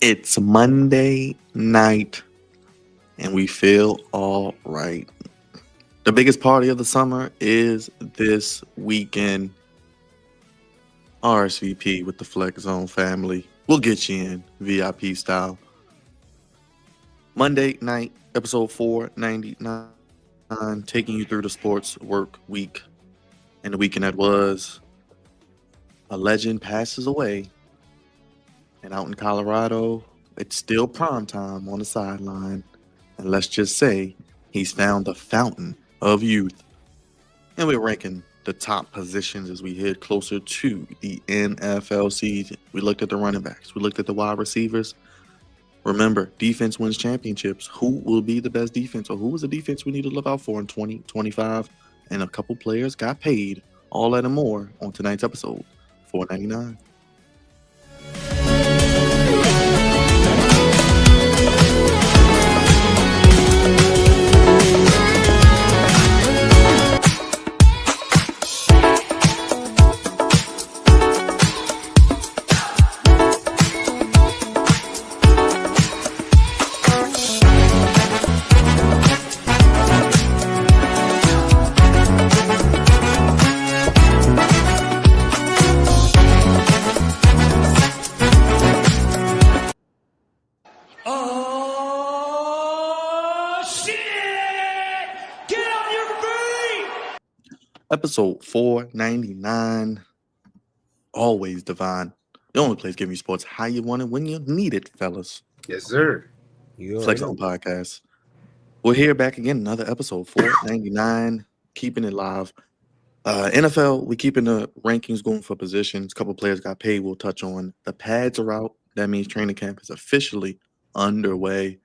It's Monday night and we feel all right. The biggest party of the summer is this weekend. RSVP with the Flex Zone family. We'll get you in VIP style. Monday night, episode 499, taking you through the sports work week and the weekend that was. A legend passes away, and out in Colorado, it's still prime time on the sideline. And let's just say he's found the fountain of youth. And we're ranking the top positions as we head closer to the NFL season. We looked at the running backs, we looked at the wide receivers. Remember, defense wins championships. Who will be the best defense, or who was the defense we need to look out for in 2025? And a couple players got paid. All that and more on tonight's episode, 499. Episode 499. Always divine. The only place giving you sports how you want it when you need it, fellas. Yes, sir. Flex on Podcast. We're here back again, another episode 499, keeping it live. NFL, we keeping the rankings going for positions. A couple players got paid. We'll touch on. The pads are out. That means training camp is officially underway.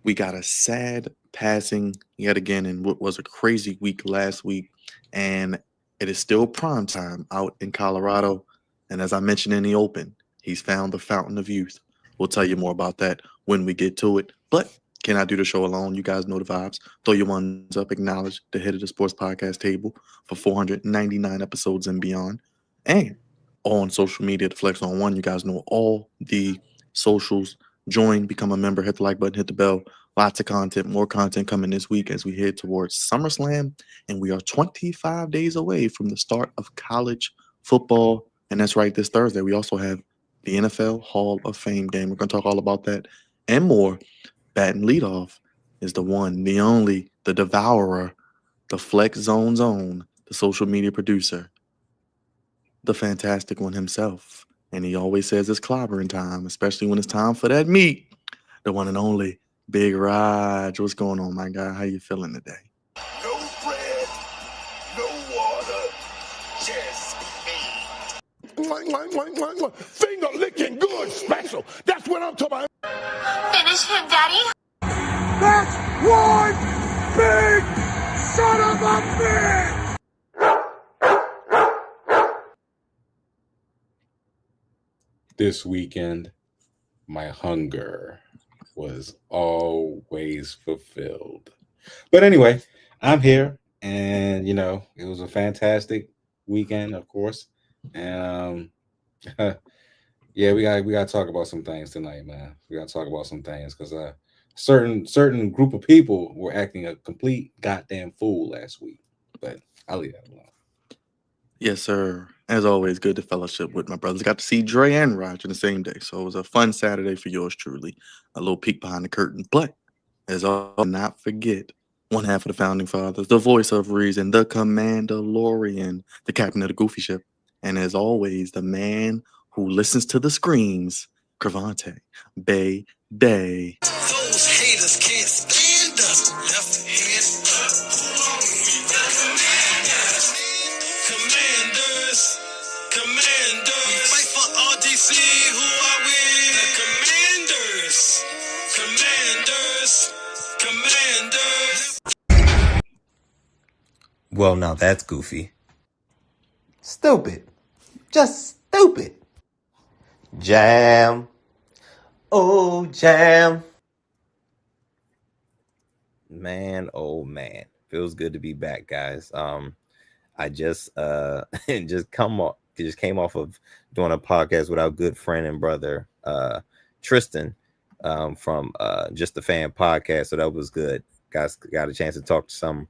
We got a sad passing yet again in what was a crazy week last week. And it is still prime time out in Colorado. And as I mentioned in the open, he's found the fountain of youth. We'll tell you more about that when we get to it. But can I do the show alone? You guys know the vibes. Throw your ones up, acknowledge the head of the sports podcast table for 499 episodes and beyond. And on social media, the Flex on One, you guys know all the socials. Join, become a member, hit the like button, hit the bell. Lots of content, more content coming this week as we head towards SummerSlam. And we are 25 days away from the start of college football. And that's right, this Thursday. We also have the NFL Hall of Fame game. We're going to talk all about that and more. Batting leadoff is the one, the only, the devourer, the Flex Zone's own, the social media producer, the fantastic one himself. And he always says it's clobbering time, especially when it's time for that meat. The one and only Big Raj. What's going on, my guy? How you feeling today? No bread, no water, just meat. Finger licking good special. That's what I'm talking about. Finish him, Daddy. That's one big son of a bitch! This weekend, my hunger was always fulfilled. But anyway, I'm here, and it was a fantastic weekend, of course. And yeah, we got to talk about some things tonight, man. We got to talk about some things because certain group of people were acting a complete goddamn fool last week. But I'll leave that alone. Yes, sir. As always, good to fellowship with my brothers. Got to see Dre and Roger the same day. So it was a fun Saturday for yours truly. A little peek behind the curtain. But as always, not forget one half of the founding fathers, the voice of reason, the Commandalorian, the captain of the goofy ship. And as always, the man who listens to the screams, Cravante Bay Day. Those haters can't stand us. Left hand up. Commanders. We fight for RDC. Who are we? The Commanders. Well, now that's goofy. Stupid. Just stupid. Jam. Oh, jam. Man, oh man. Feels good to be back, guys. I just just came off of doing a podcast with our good friend and brother Tristan from Just the Fan podcast. So that was good. Guys got a chance to talk to some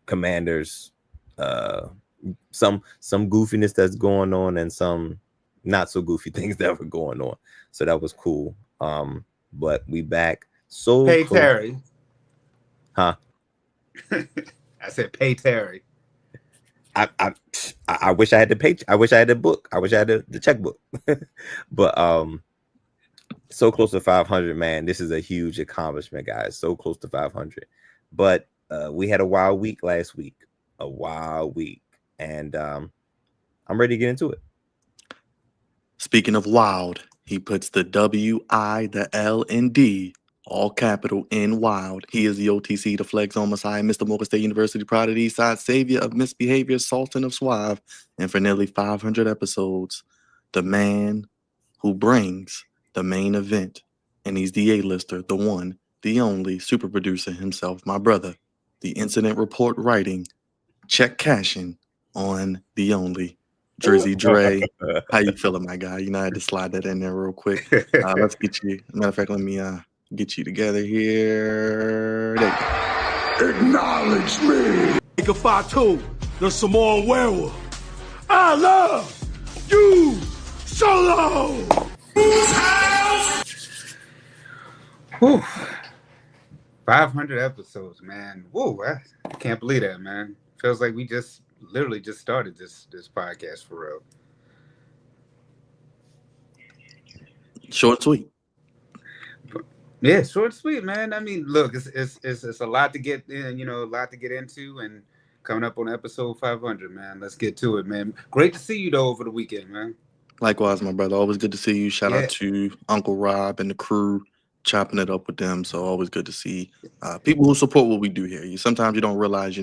commanders, some goofiness that's going on, and some not so goofy things that were going on. So that was cool. But we back. So Pay close. Terry. Huh? I said pay Terry. I wish I had the page. I wish I had the book. I wish I had the checkbook. But so close to 500, man. This is a huge accomplishment, guys. So close to 500. But we had a wild week last week. A wild week. And I'm ready to get into it. Speaking of wild, he puts the W-I, the L, and D, all capital in wild. He is the OTC, the Flex on Messiah, Mr. Morgan State University, Pride of the East Side, Savior of Misbehavior, Sultan of Suave, and for nearly 500 episodes, the man who brings the main event. And he's the A-lister, the one, the only super producer himself, my brother, the incident report writing, check cashing on the only Drizzy Dre. How you feeling, my guy? You know, I had to slide that in there real quick. Let's get you. Matter of fact, let me get you together here. There you go. Acknowledge me. Make a 5-2, the Samoan werewolf. I love you solo. Whew. 500 episodes, man. Whoa, I can't believe that, man. Feels like we just literally just started this podcast for real. Short and sweet. Yeah, short and sweet, man. I mean, look, it's a lot to get in, a lot to get into, and coming up on episode 500, man. Let's get to it, man. Great to see you though over the weekend, man. Likewise, my brother. Always good to see you. Shout out to Uncle Rob and the crew, chopping it up with them. So always good to see people who support what we do here. Sometimes you don't realize,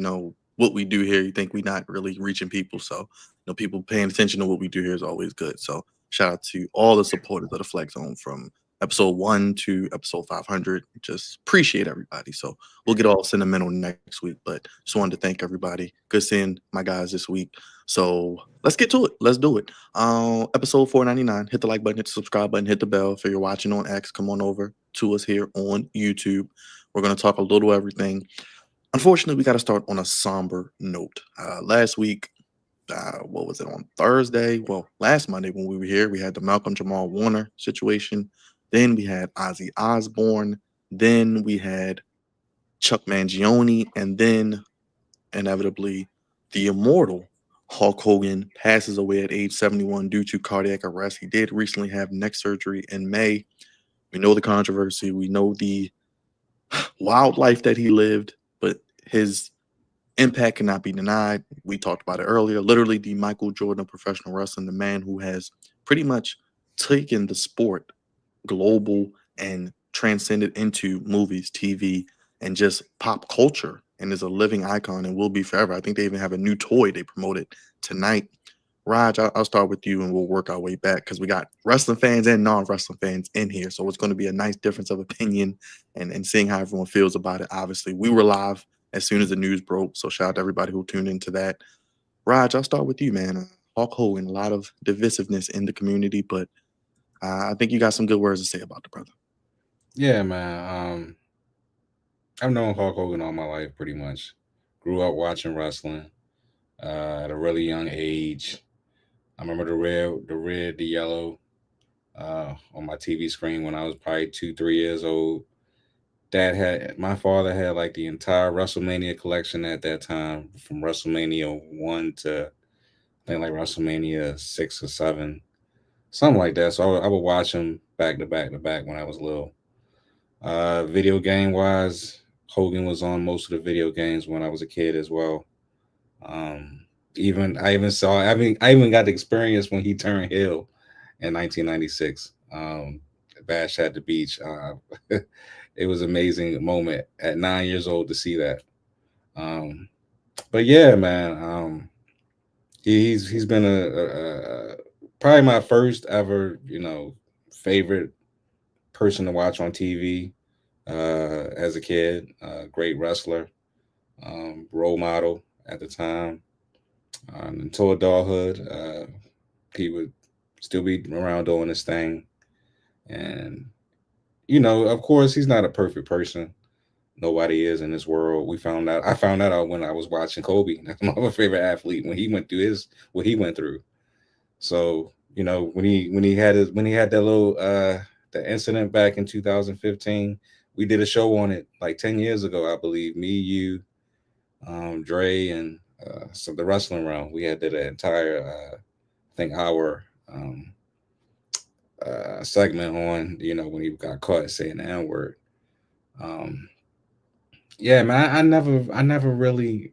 what we do here. You think we're not really reaching people. So, people paying attention to what we do here is always good. So shout out to all the supporters of the Flex Zone from episode 1 to episode 500. Just appreciate everybody. So we'll get all sentimental next week, but just wanted to thank everybody. Good seeing my guys this week. So let's get to it. Let's do it. Episode 499. Hit the like button, hit the subscribe button, hit the bell. If you're watching on X, come on over to us here on YouTube. We're going to talk a little everything. Unfortunately, we got to start on a somber note. Last week, what was it, on Thursday? Well, last Monday when we were here, we had the Malcolm Jamal Warner situation. Then we had Ozzy Osbourne. Then we had Chuck Mangione. And then, inevitably, the immortal Hulk Hogan passes away at age 71 due to cardiac arrest. He did recently have neck surgery in May. We know the controversy. We know the wild life that he lived, but his impact cannot be denied. We talked about it earlier. Literally the Michael Jordan of professional wrestling, the man who has pretty much taken the sport global and transcended into movies, TV, and just pop culture, and is a living icon and will be forever. I think they even have a new toy they promoted tonight. Raj, I'll start with you and we'll work our way back because we got wrestling fans and non-wrestling fans in here. So it's going to be a nice difference of opinion and seeing how everyone feels about it. Obviously, we were live as soon as the news broke. So shout out to everybody who tuned into that. Raj, I'll start with you, man. Hulk Hogan, a lot of divisiveness in the community, but I think you got some good words to say about the brother. Yeah, man. I've known Hulk Hogan all my life, pretty much. Grew up watching wrestling at a really young age. I remember the red, the yellow on my TV screen when I was probably 2-3 years old. My father had like the entire WrestleMania collection at that time, from WrestleMania 1 to I think like WrestleMania 6 or 7, something like that. So I would watch them back to back to back when I was little. Video game wise, Hogan was on most of the video games when I was a kid as well. I even got the experience when he turned heel in 1996. Bash at the Beach. It was an amazing moment at 9 years old to see that. But yeah, man, he's been a probably my first ever, favorite person to watch on TV as a kid. Great wrestler, role model at the time. Until adulthood, he would still be around doing his thing. And of course, he's not a perfect person. Nobody is in this world. I found that out when I was watching Kobe. That's my favorite athlete when he went through what he went through. So, when he had that little the incident back in 2015, we did a show on it like 10 years ago, I believe. Me, you, Dre, and the wrestling realm. We had that entire I think hour segment on, when he got caught saying the N-word. Um, yeah, man, I never really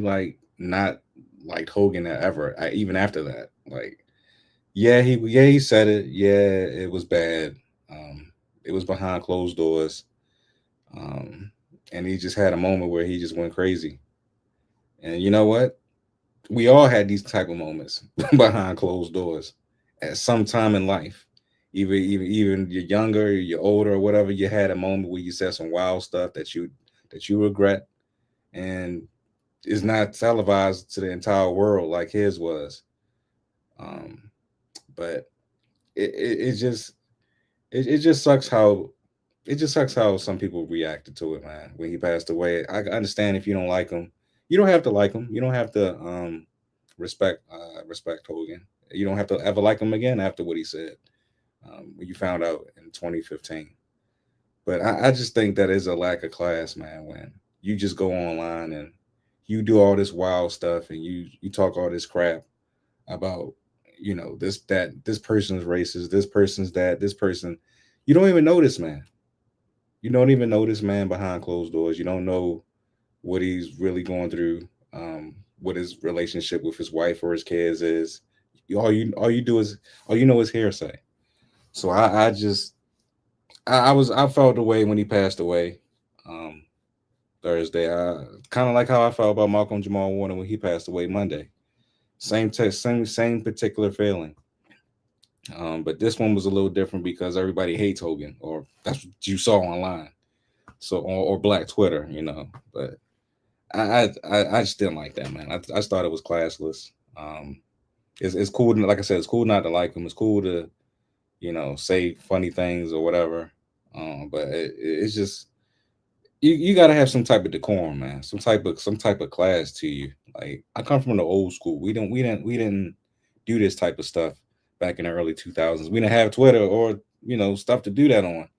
like not liked Hogan ever. Even after that, like, he said it. Yeah, it was bad. Um, it was behind closed doors. Um, and he just had a moment where he just went crazy. And you know what? We all had these type of moments behind closed doors at some time in life. Even you're younger, you're older, or whatever. You had a moment where you said some wild stuff that you regret, and is not televised to the entire world like his was. Um, but it just it just sucks how some people reacted to it, man. When he passed away, I understand if you don't like him, you don't have to like him. You don't have to respect Hogan. You don't have to ever like him again after what he said when you found out in 2015. But I just think that is a lack of class, man. When you just go online and you do all this wild stuff and you talk all this crap about this person's racist, this person's that, this person, you don't even know this man. You don't even know this man behind closed doors. You don't know what he's really going through, what his relationship with his wife or his kids is. All you know is hearsay. So I felt the way when he passed away Thursday. Kind of like how I felt about Malcolm Jamal Warner when he passed away Monday. Same particular feeling. But this one was a little different because everybody hates Hogan, or that's what you saw online. So or Black Twitter, But I just didn't like that, man. I just thought it was classless. It's cool, like I said, it's cool not to like him. It's cool to say funny things or whatever. But it's just you got to have some type of decorum, man. Some type of class to you. Like, I come from the old school. We didn't do this type of stuff back in the early 2000s. We didn't have Twitter or stuff to do that on,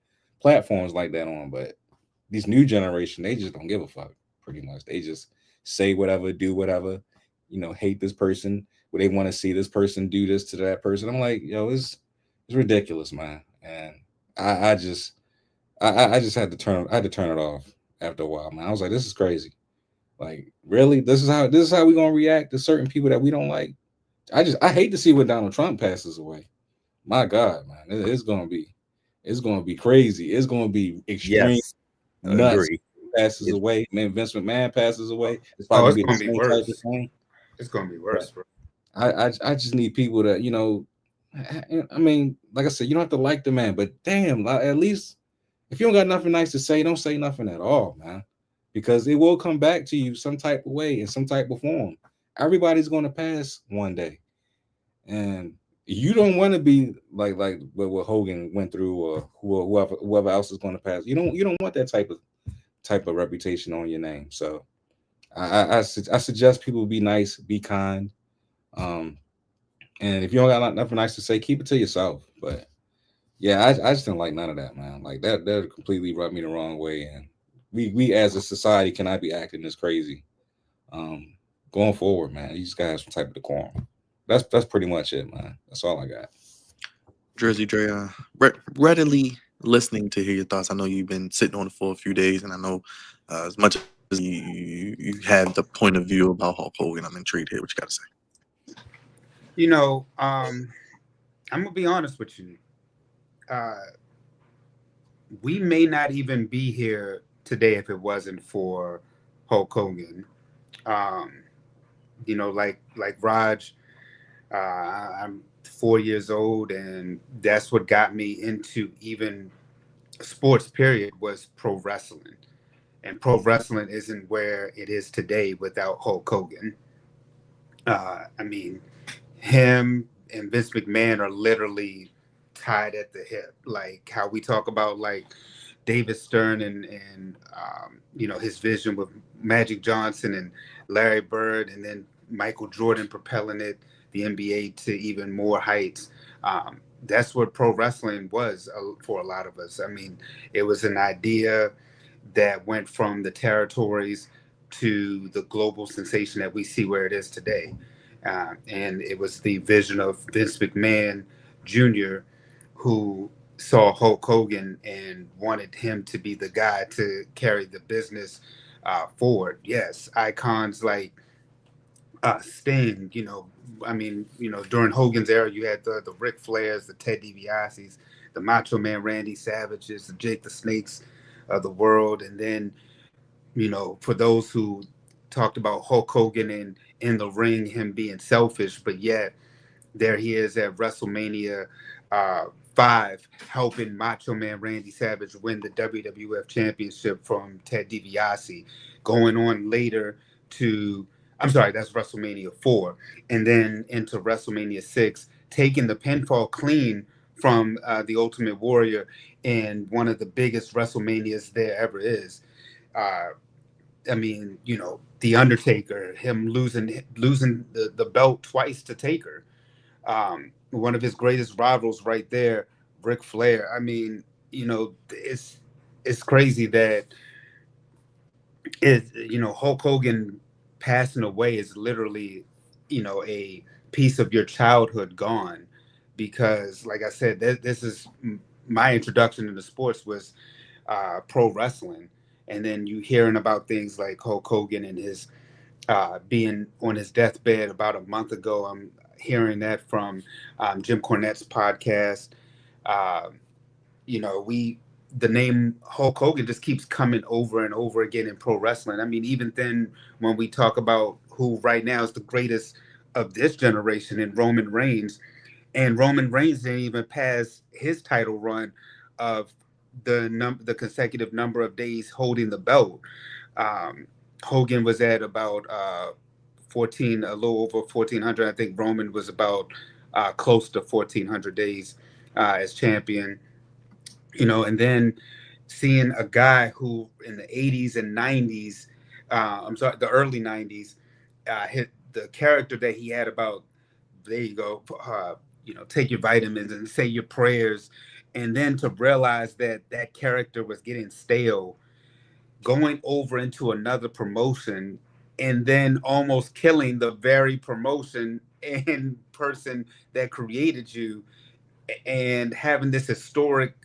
platforms like that on. But these new generation, they just don't give a fuck. Pretty much, they just say whatever, do whatever. Hate this person. Where they want to see this person do this to that person. I'm like, yo, it's ridiculous, man. And I just had to turn it off after a while, man. I was like, this is crazy. Like, really? This is how we gonna react to certain people that we don't like. I hate to see when Donald Trump passes away. My God, man, it's gonna be crazy. It's gonna be extreme, Yes, nuts. agree. Passes away. Man, Vince McMahon passes away. It's probably it's gonna be gonna the be same worse. type of thing. It's gonna be worse, bro. I just need people to, I mean, like I said, you don't have to like the man, but damn, at least if you don't got nothing nice to say, don't say nothing at all, man, because it will come back to you some type of way in some type of form. Everybody's going to pass one day, and you don't want to be like what Hogan went through, or whoever else is going to pass. You don't want that type of reputation on your name. So I suggest people be nice, be kind. And if you don't got nothing nice to say, keep it to yourself. But yeah, I just didn't like none of that, man. Like, that completely rubbed me the wrong way. And we as a society cannot be acting this crazy. Going forward, man, you just gotta have some type of decorum. That's pretty much it, man. That's all I got. Drizzy Dre, readily listening to hear your thoughts. I know you've been sitting on it for a few days, and I know as much as you had the point of view about Hulk Hogan, I'm intrigued to hear what you got to say. I'm gonna be honest with you. We may not even be here today if it wasn't for Hulk Hogan. Like Raj, I'm 4 years old, and that's what got me into even sports, period, was pro wrestling. And pro wrestling isn't where it is today without Hulk Hogan. I mean, him and Vince McMahon are literally tied at the hip, like how we talk about like David Stern and you know, his vision with Magic Johnson and Larry Bird, and then Michael Jordan propelling the NBA to even more heights. That's what pro wrestling was for a lot of us. I mean, it was an idea that went from the territories to the global sensation that we see where it is today. And it was the vision of Vince McMahon Jr., who saw Hulk Hogan and wanted him to be the guy to carry the business forward. Yes, icons like Sting, you know, I mean, you know, during Hogan's era, you had the Ric Flairs, the Ted DiBiase's, the Macho Man Randy Savages, the Jake the Snakes of the world. And then, you know, for those who talked about Hulk Hogan in the ring, him being selfish, but yet there he is at WrestleMania 5, helping Macho Man Randy Savage win the WWF Championship from Ted DiBiase. Going on later to, I'm sorry, that's WrestleMania 4, and then into WrestleMania 6, taking the pinfall clean from the Ultimate Warrior in one of the biggest WrestleManias there ever is. I mean, you know, The Undertaker, him losing the belt twice to Taker. One of his greatest rivals right there, Ric Flair. I mean, you know, it's crazy that you know, Hulk Hogan passing away is literally, you know, a piece of your childhood gone, because like I said, this is my introduction into sports was pro wrestling, and then you hearing about things like Hulk Hogan and his being on his deathbed about a month ago. I'm hearing that from Jim Cornette's podcast. Uh, you know, the name Hulk Hogan just keeps coming over and over again in pro wrestling. I mean, even then, when we talk about who right now is the greatest of this generation in Roman Reigns, and Roman Reigns didn't even pass his title run of the consecutive number of days holding the belt. Hogan was at about 14, a little over 1,400. I think Roman was about close to 1,400 days as champion. You know, and then seeing a guy who in the 80s and 90s, I'm sorry, the early 90s, hit the character that he had about, there you go, you know, take your vitamins and say your prayers. And then to realize that that character was getting stale, going over into another promotion, and then almost killing the very promotion and person that created you, and having this historic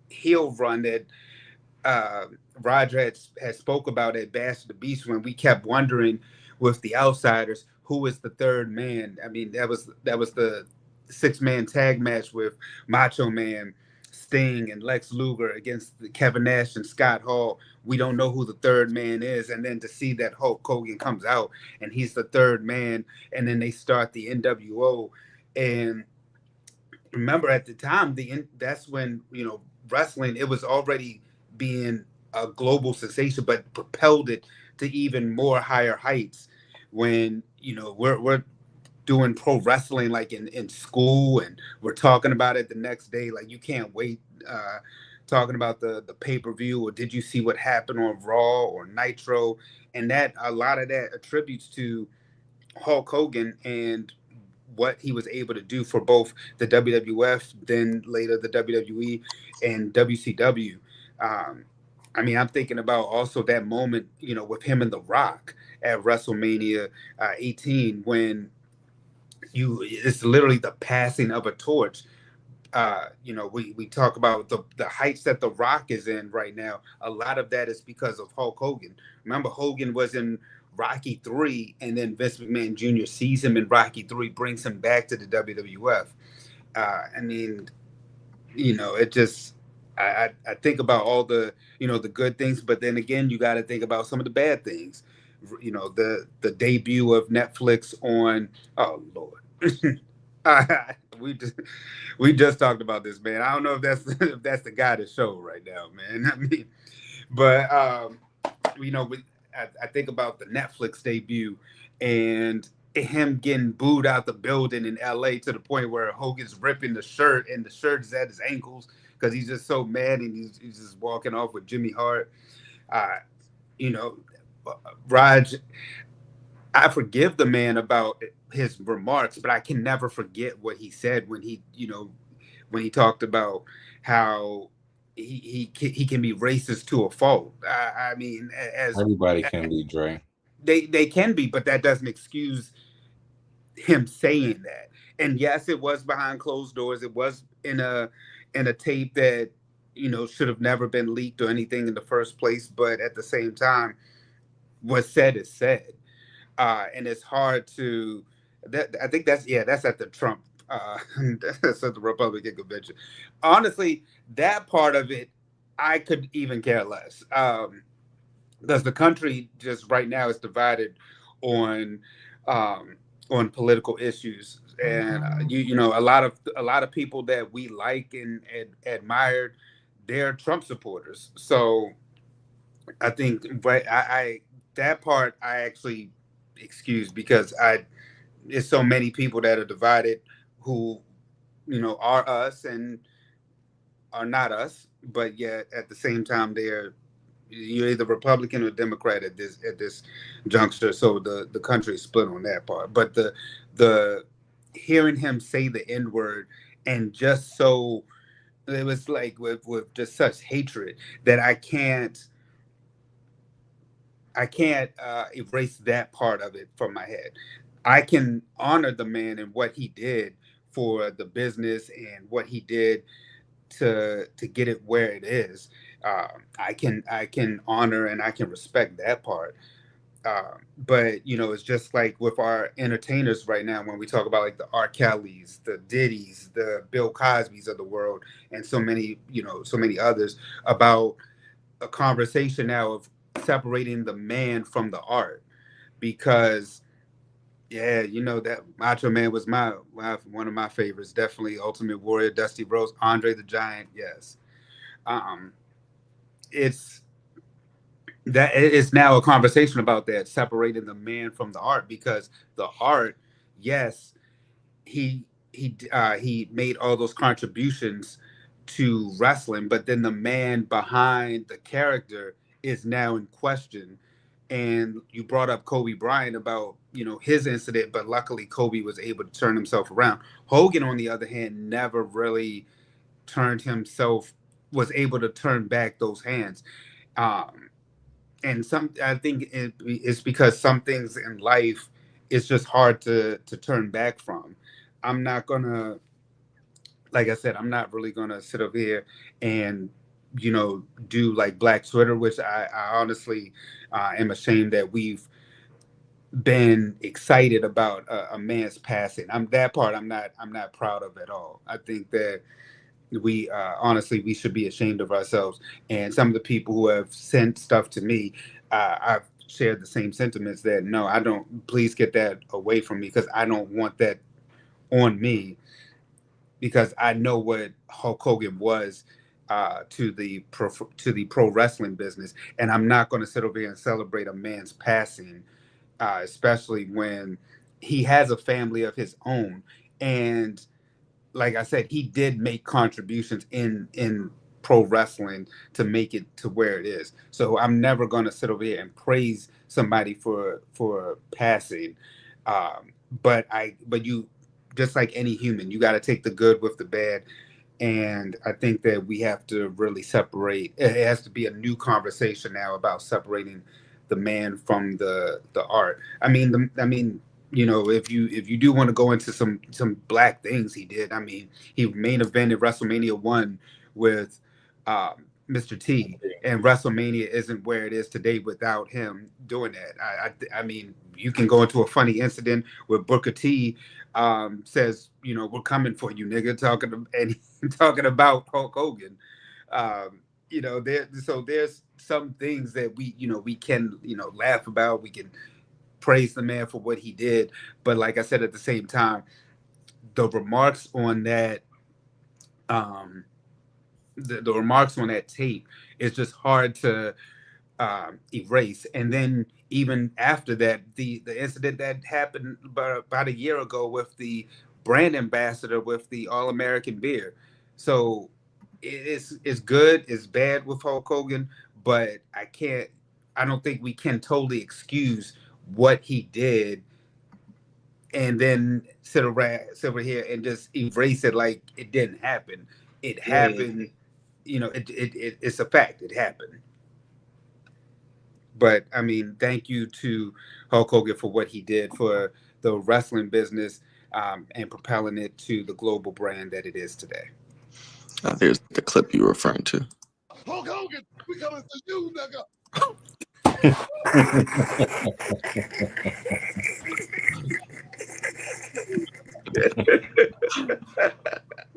heel run that Roger had spoke about at Bash of the Beast, when we kept wondering with the Outsiders who is the third man. I mean, that was the 6-man tag match with Macho Man, Sting, and Lex Luger against Kevin Nash and Scott Hall. We don't know who the third man is, and then to see that Hulk Hogan comes out and he's the third man, and then they start the NWO. And remember, at the time, that's when, you know, wrestling, it was already being a global sensation, but propelled it to even more higher heights. When, you know, we're doing pro wrestling like in school, and we're talking about it the next day, like you can't wait, talking about the pay-per-view, or did you see what happened on Raw or Nitro. And that, a lot of that attributes to Hulk Hogan and what he was able to do for both the WWF, then later the WWE and WCW. I mean, I'm thinking about also that moment, you know, with him and The Rock at WrestleMania 18, when it's literally the passing of a torch. You know, we talk about the heights that The Rock is in right now. A lot of that is because of Hulk Hogan. Remember, Hogan was in Rocky 3, and then Vince McMahon Jr. sees him in Rocky 3, brings him back to the WWF. I mean, you know, it just, I think about all the, you know, the good things, but then again, you got to think about some of the bad things. You know, the debut of Netflix on, oh Lord. we just talked about this, man. I don't know if that's the guy to show right now, man. I mean, but you know, I think about the Netflix debut, and him getting booed out the building in LA to the point where Hogan's ripping the shirt and the shirt is at his ankles because he's just so mad and he's just walking off with Jimmy Hart. You know, Raj, I forgive the man about his remarks, but I can never forget what he said when he talked about how he can be racist to a fault. I mean, as Everybody can be Dre. they can be, but that doesn't excuse him saying that. And yes, it was behind closed doors. It was in a tape that should have never been leaked or anything in the first place. But at the same time, what's said is said, and it's hard to. I think that's at the Trump. That's at the Republican convention. Honestly, that part of it, I could even care less. Because the country just right now is divided on political issues, and a lot of people that we like and admired, they're Trump supporters. So I think I that part I actually excuse because there's so many people that are divided who are us and are not us, but yet at the same time you're either Republican or Democrat at this juncture. So the country is split on that part. But the hearing him say the N-word and just so it was like with just such hatred that I can't erase that part of it from my head. I can honor the man and what he did for the business and what he did to get it where it is. I can honor and I can respect that part. But it's just like with our entertainers right now when we talk about like the R. Kellys, the Diddy's, the Bill Cosby's of the world, and so many others, about a conversation now of separating the man from the art. Because that Macho Man was one of my favorites. Definitely Ultimate Warrior, Dusty Rhodes, Andre the Giant. Yes. It's now a conversation about that, separating the man from the art, because the art, yes, he made all those contributions to wrestling, but then the man behind the character is now in question. And you brought up Kobe Bryant about his incident, but luckily Kobe was able to turn himself around. Hogan, on the other hand, never really was able to turn back those hands. And I think it's because some things in life it's just hard to turn back from. I'm not gonna, like I said, I'm not really gonna sit up here and do like Black Twitter, which I honestly am ashamed that we've been excited about a man's passing. That part I'm not proud of at all. I think that we honestly we should be ashamed of ourselves. And some of the people who have sent stuff to me, I've shared the same sentiments that no, I don't. Please get that away from me because I don't want that on me, because I know what Hulk Hogan was to the pro wrestling business, and I'm not going to sit over here and celebrate a man's passing, especially when he has a family of his own. And like I said, he did make contributions in pro wrestling to make it to where it is. So I'm never going to sit over here and praise somebody for passing. But you, just like any human, you got to take the good with the bad. And I think that we have to really separate. It has to be a new conversation now about separating the man from the art. I mean, if you do want to go into some black things he did, I mean, he main evented WrestleMania 1 with Mr. T, and WrestleMania isn't where it is today without him doing that. I mean, you can go into a funny incident where Booker T says, we're coming for you, nigga, talking about Hulk Hogan. There's some things that we can laugh about. We can praise the man for what he did, but like I said, at the same time, the remarks on that the remarks on that tape is just hard to erase. And then even after that, the incident that happened about a year ago with the brand ambassador with the All American beer. So it's good, it's bad with Hulk Hogan, but I don't think we can totally excuse what he did and then sit over here and just erase it like it didn't happen. It happened, it's a fact. It happened. But I mean, thank you to Hulk Hogan for what he did for the wrestling business, and propelling it to the global brand that it is today. There's the clip you were referring to. Hulk Hogan, we coming for you, nigga.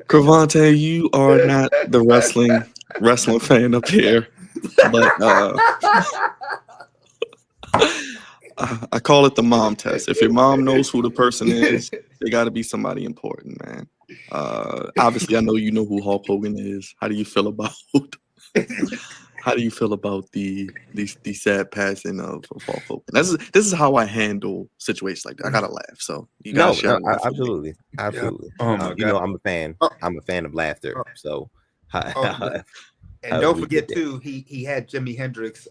Cravante, you are not the wrestling fan up here, but I call it the mom test. If your mom knows who the person is, they got to be somebody important, man. Obviously, I know you know who Hulk Hogan is. How do you feel about the sad passing of Hulk Hogan? This is how I handle situations like that. I gotta laugh. So you gotta share. Absolutely. Oh my God. I'm a fan. I'm a fan of laughter. So, and don't forget too, he had Jimi Hendrix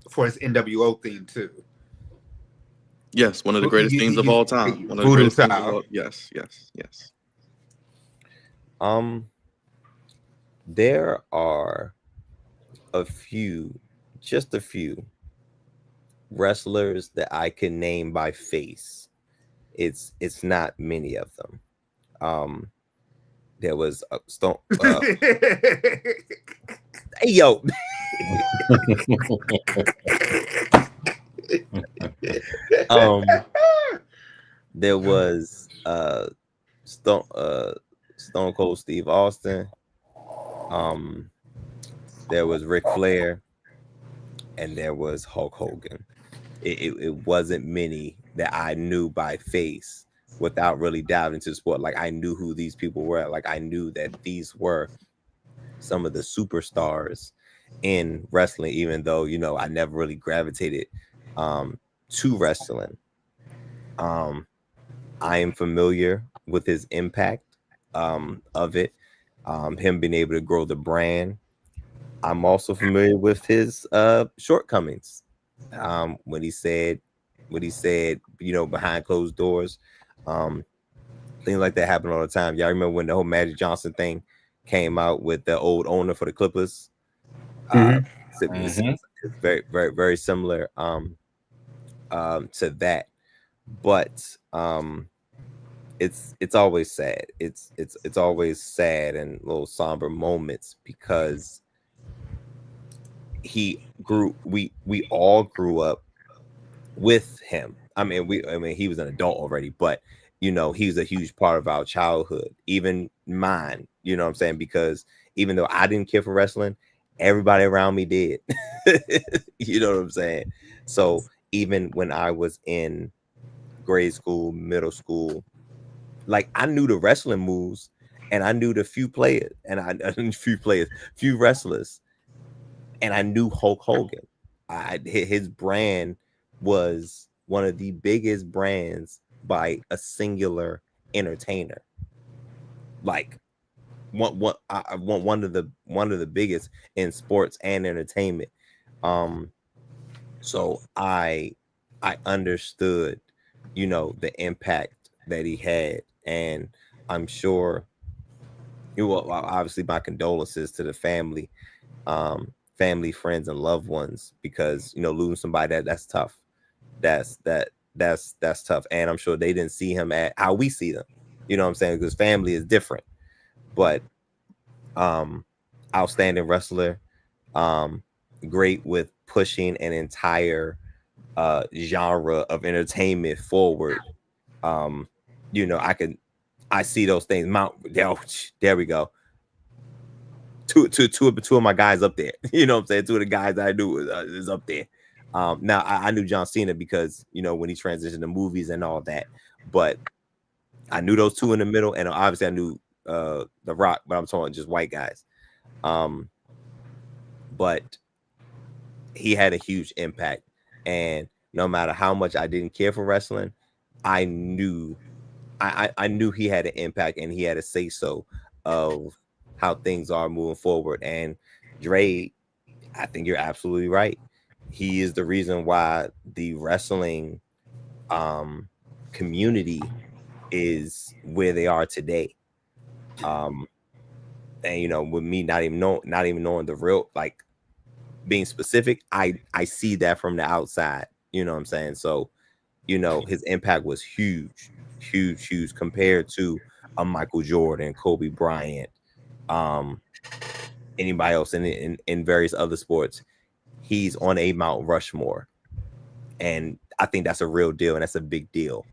for his NWO theme too. Yes, one of the greatest themes of all time. One of the greatest themes of all. Yes. There are just a few wrestlers that I can name by face. It's not many of them. There was Stone. Hey yo. There was Stone Cold Steve Austin. There was Ric Flair, and there was Hulk Hogan. It wasn't many that I knew by face without really diving into the sport. Like I knew who these people were. Like I knew that these were some of the superstars in wrestling, even though I never really gravitated to wrestling. I am familiar with his impact of it. Him being able to grow the brand. I'm also familiar with his shortcomings. When he said, behind closed doors, things like that happen all the time. Y'all remember when the whole Magic Johnson thing came out with the old owner for the Clippers? It's very, very, very similar to that, but it's always sad. It's always sad and little somber moments because we all grew up with him. I mean, he was an adult already, but he was a huge part of our childhood, even mine. You know what I'm saying? Because even though I didn't care for wrestling, everybody around me did. You know what I'm saying? So even when I was in grade school, middle school, like I knew the wrestling moves and I knew the few players and few wrestlers, and I knew Hulk Hogan. His brand was one of the biggest brands by a singular entertainer. Like one of the biggest in sports and entertainment. So I understood, the impact that he had, and I'm sure, obviously my condolences to the family, friends, and loved ones, because losing somebody that's tough. That's tough, and I'm sure they didn't see him at how we see them. You know what I'm saying? Because family is different. But outstanding wrestler, great with pushing an entire genre of entertainment forward. I see those things. There we go. Two of my guys up there. You know what I'm saying? Two of the guys that I knew is up there. Now I knew John Cena because when he transitioned to movies and all that, but I knew those two in the middle, and obviously I knew The Rock, but I'm talking just white guys. But he had a huge impact. And no matter how much I didn't care for wrestling, I knew I knew he had an impact and he had a say so of how things are moving forward. And Dre, I think you're absolutely right. He is the reason why the wrestling community is where they are today. And you know, with me not even knowing the real, like, being specific, I see that from the outside. You know what I'm saying? So, you know, his impact was huge, huge compared to a Michael Jordan, Kobe Bryant, anybody else in various other sports. He's on a Mount Rushmore, and I think that's a real deal, and that's a big deal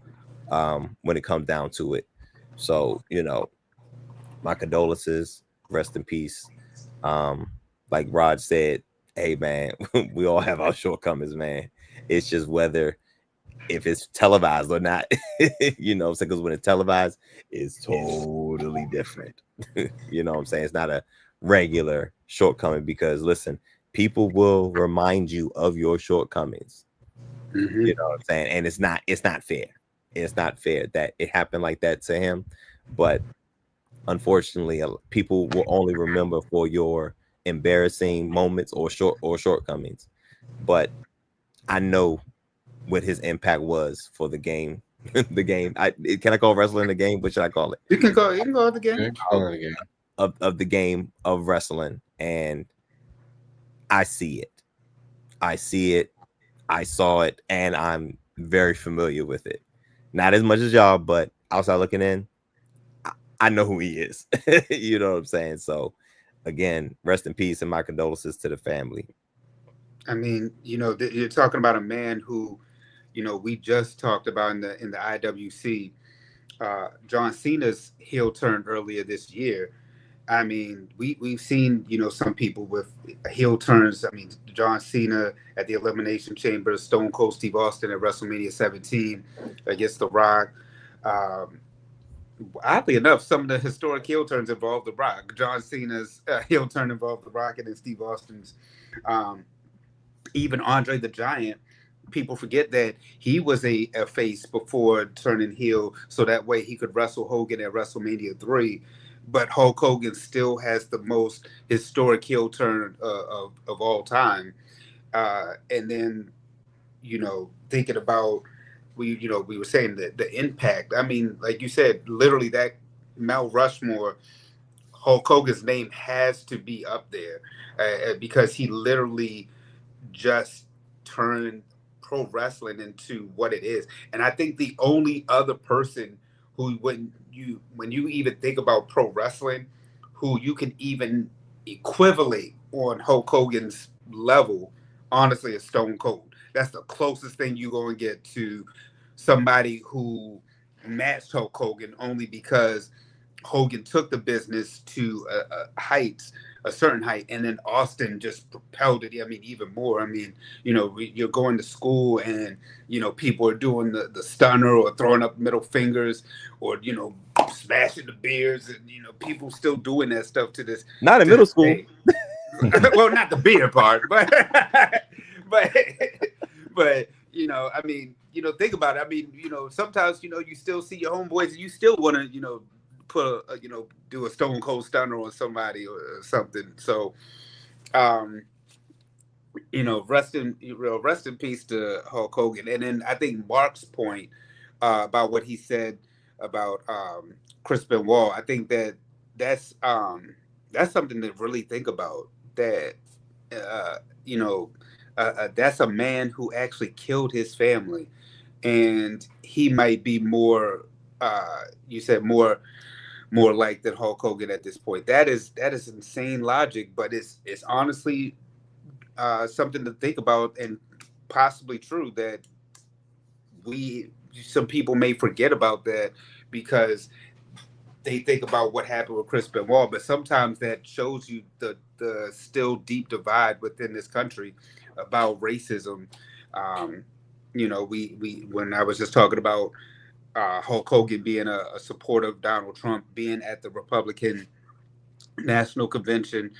when it comes down to it. So, you know, my condolences, rest in peace. Like Rod said, hey man, we all have our shortcomings, man. It's just whether if it's televised or not. You know what I'm saying? Because when it's televised, it's totally different. You know what I'm saying? It's not a regular shortcoming, because listen, people will remind you of your shortcomings. Mm-hmm. You know what I'm saying? And it's not fair. It's not fair that it happened like that to him. But unfortunately, people will only remember for your embarrassing moments or shortcomings. But I know what his impact was for the game. The game. Can I call wrestling the game? What should I call it? You can go the game. Okay, call it again. Of the game of wrestling. And I see it. I see it. I saw it, and I'm very familiar with it. Not as much as y'all, but outside looking in, I know who he is. You know what I'm saying? So again, rest in peace and my condolences to the family. I mean, you know, you're talking about a man who, you know, we just talked about in the IWC, John Cena's heel turn earlier this year. I mean, we've seen, you know, some people with heel turns. I mean, John Cena at the Elimination Chamber, Stone Cold Steve Austin at WrestleMania 17 against The Rock. Oddly enough, some of the historic heel turns involved The Rock. John Cena's heel turn involved The Rock, and then Steve Austin's. Even Andre the Giant, people forget that he was a face before turning heel, so that way he could wrestle Hogan at WrestleMania 3. But Hulk Hogan still has the most historic heel turn of all time. And then, you know, thinking about, we were saying that the impact. I mean, like you said, literally that Mount Rushmore, Hulk Hogan's name has to be up there because he literally just turned pro wrestling into what it is. And I think the only other person who, when you even think about pro wrestling, who you can even equivalent on Hulk Hogan's level, honestly, is Stone Cold. That's the closest thing you're going to get to somebody who matched Hulk Hogan, only because Hogan took the business to a certain height, and then Austin just propelled it. I mean, even more. I mean, you know, you're going to school, and you know, people are doing the stunner or throwing up middle fingers, or you know, smashing the beers, and you know, people still doing that stuff to this. Not in middle school. Well, not the beer part, but but you know, I mean, you know, think about it. I mean, you know, sometimes, you know, you still see your homeboys, and you still want to, you know, put a, you know, do a Stone Cold Stunner on somebody or something. So, you know, rest in peace to Hulk Hogan. And then I think Mark's point about what he said about Chris Benoit, I think that's something to really think about. That you know, that's a man who actually killed his family, and he might be more. You said more like than Hulk Hogan at this point. That is insane logic, but it's honestly something to think about, and possibly true, that some people may forget about that because they think about what happened with Chris Benoit, but sometimes that shows you the still deep divide within this country about racism. You know, we when I was just talking about Hulk Hogan being a supporter of Donald Trump, being at the Republican National Convention.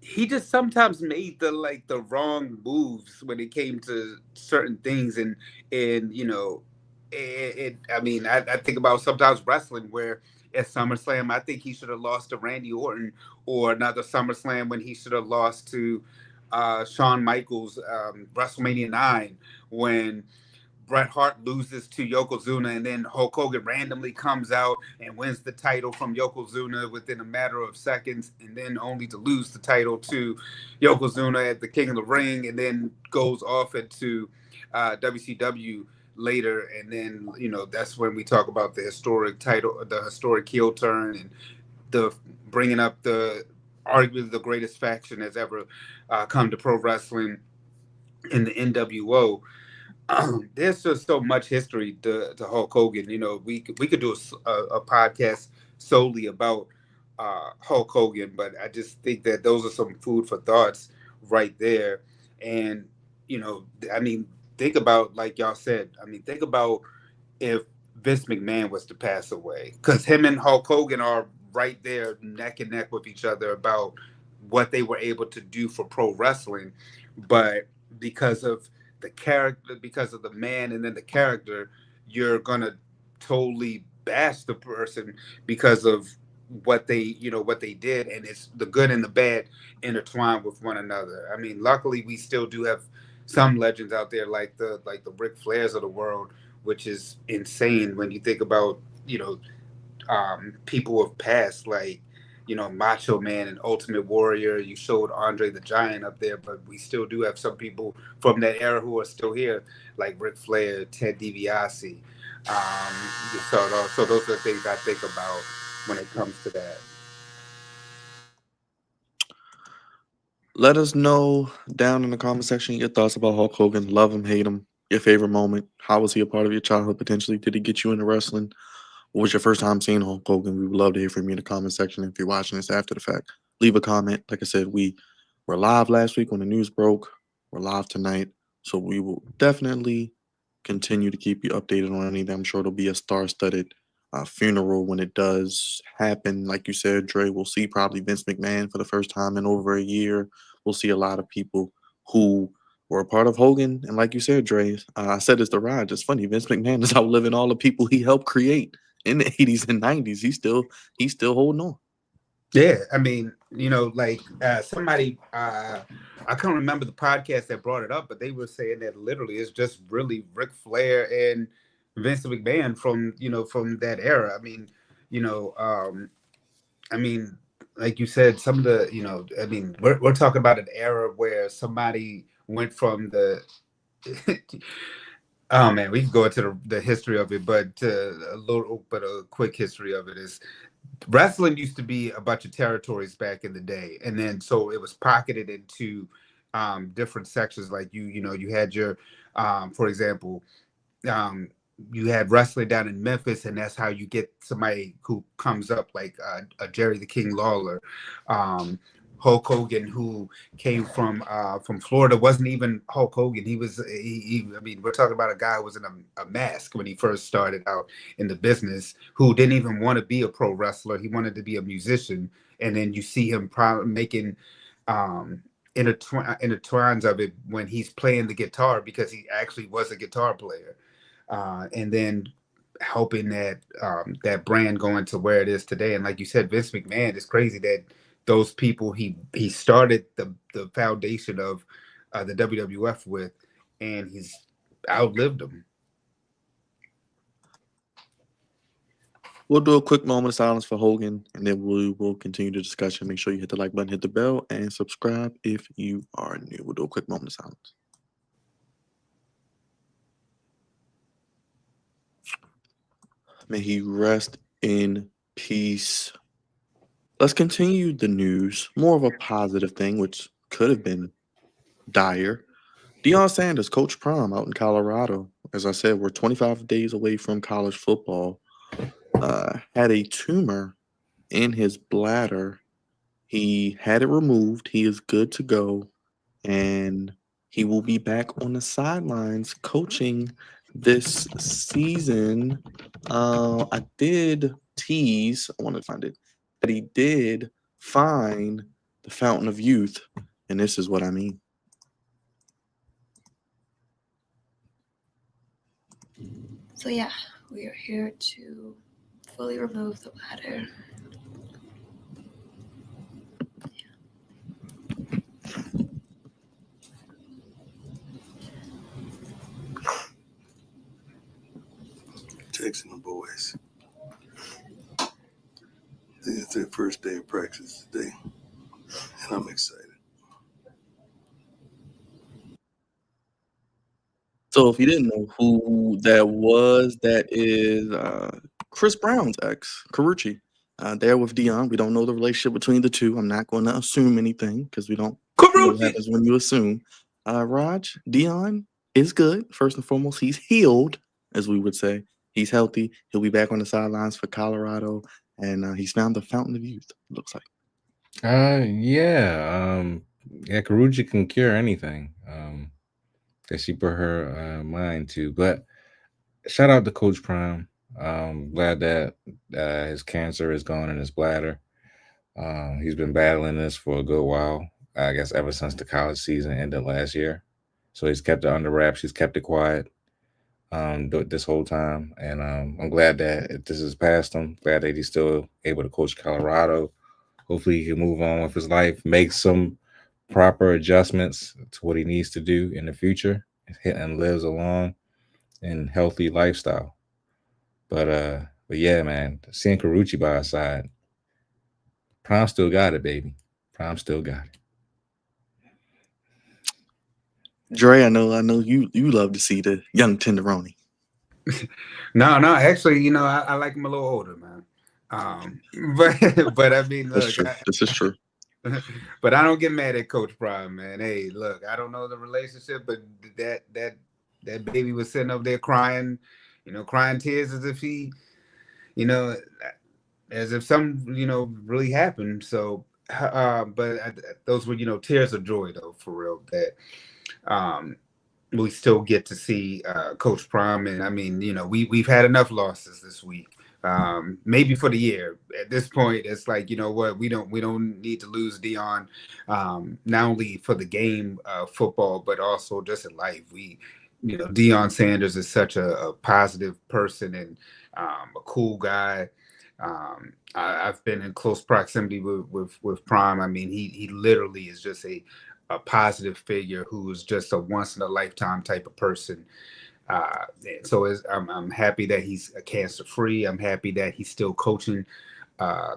he just sometimes made the wrong moves when it came to certain things, and I mean, I think about sometimes wrestling where at SummerSlam I think he should have lost to Randy Orton, or another SummerSlam when he should have lost to Shawn Michaels, WrestleMania 9, when Bret Hart loses to Yokozuna, and then Hulk Hogan randomly comes out and wins the title from Yokozuna within a matter of seconds, and then only to lose the title to Yokozuna at the King of the Ring, and then goes off into WCW later. And then, that's when we talk about the historic title, the historic heel turn, and the bringing up the arguably the greatest faction that's ever come to pro wrestling in the NWO. There's just so much history to Hulk Hogan. We could do a podcast solely about Hulk Hogan, but I just think that those are some food for thoughts right there. And I mean, think about, like y'all said. I mean, think about if Vince McMahon was to pass away, because him and Hulk Hogan are right there neck and neck with each other about what they were able to do for pro wrestling. But because of the character, because of the man and then the character, you're gonna totally bash the person because of what they did, and it's the good and the bad intertwined with one another. I mean, luckily we still do have some legends out there like the Ric Flairs of the world, which is insane when you think about people who have passed, like Macho Man and Ultimate Warrior. You showed Andre the Giant up there, but we still do have some people from that era who are still here, like Ric Flair, Ted DiBiase. So those are the things I think about when it comes to that. Let us know down in the comment section your thoughts about Hulk Hogan. Love him, hate him, your favorite moment. How was he a part of your childhood potentially? Did he get you into wrestling? What was your first time seeing Hulk Hogan? We would love to hear from you in the comment section. If you're watching this after the fact, leave a comment. Like I said, we were live last week when the news broke. We're live tonight. So we will definitely continue to keep you updated on anything. I'm sure it'll be a star-studded funeral when it does happen. Like you said, Dre, we'll see probably Vince McMahon for the first time in over a year. We'll see a lot of people who were a part of Hogan. And like you said, Dre, I said this to Rod. It's funny, Vince McMahon is outliving all the people he helped create in the 80s and 90s. He's still holding on. Yeah, I mean, like somebody, I can't remember the podcast that brought it up, but they were saying that literally it's just really Ric Flair and Vince McMahon from that era. I mean, I mean, like you said, some of the, I mean, we're talking about an era where somebody went from the. Oh man, we can go into the history of it, but a quick history of it is wrestling used to be a bunch of territories back in the day, and then so it was pocketed into different sections. Like you had your, for example, um, you had wrestling down in Memphis, and that's how you get somebody who comes up like a Jerry the King Lawler. Hulk Hogan, who came from Florida, wasn't even Hulk Hogan. I mean, we're talking about a guy who was in a mask when he first started out in the business, who didn't even want to be a pro wrestler. He wanted to be a musician. And then you see him making intertwines of it when he's playing the guitar, because he actually was a guitar player. And then helping that brand go into where it is today. And like you said, Vince McMahon, it's crazy that those people he started the foundation of the WWF with, and he's outlived them. We'll do a quick moment of silence for Hogan, and then we will continue the discussion. Make sure you hit the like button, hit the bell, and subscribe if you are new. We'll do a quick moment of silence. May he rest in peace. Let's continue the news. More of a positive thing, which could have been dire. Deion Sanders, Coach Prom out in Colorado. As I said, we're 25 days away from college football. Had a tumor in his bladder. He had it removed. He is good to go. And he will be back on the sidelines coaching this season. I did tease, I want to find it, that he did find the fountain of youth, and this is what I mean. So yeah, we are here to fully remove the bladder. Texting the boys. It's their first day of practice today, and I'm excited. So if you didn't know who that is Chris Brown's ex, Carucci. There with Deion. We don't know the relationship between the two. I'm not going to assume anything because we don't know what Karuchi. happens when you assume. Raj, Deion is good. First and foremost, he's healed, as we would say. He's healthy. He'll be back on the sidelines for Colorado, and he's found the fountain of youth, it looks like. Yeah, Karuji can cure anything that she put her mind to. But shout out to Coach Prime. Glad that his cancer is gone in his bladder. He's been battling this for a good while. I guess ever since the college season ended last year. So he's kept it under wraps. He's kept it quiet this whole time, and I'm glad that this is past him. Glad that he's still able to coach Colorado. Hopefully, he can move on with his life, make some proper adjustments to what he needs to do in the future, and lives a long and healthy lifestyle. But yeah, man, seeing Carucci by his side, Prime still got it, baby. Prime still got it. Dre, I know you love to see the young tenderoni. No, actually, I like him a little older, man. But I mean, That's look, true. This is true. but I don't get mad at Coach Prime, man. Hey, look, I don't know the relationship, but that baby was sitting up there crying, crying tears as if he, as if something, really happened. So, but those were, tears of joy, though, for real. That we still get to see Coach Prime, and I mean, we've had enough losses this week. Maybe for the year. At this point, it's like, you know what, we don't need to lose Deion, not only for the game football, but also just in life. Deion Sanders is such a positive person and a cool guy. I've been in close proximity with Prime. I mean, he literally is just a positive figure who is just a once in a lifetime type of person. So I'm happy that he's cancer free. I'm happy that he's still coaching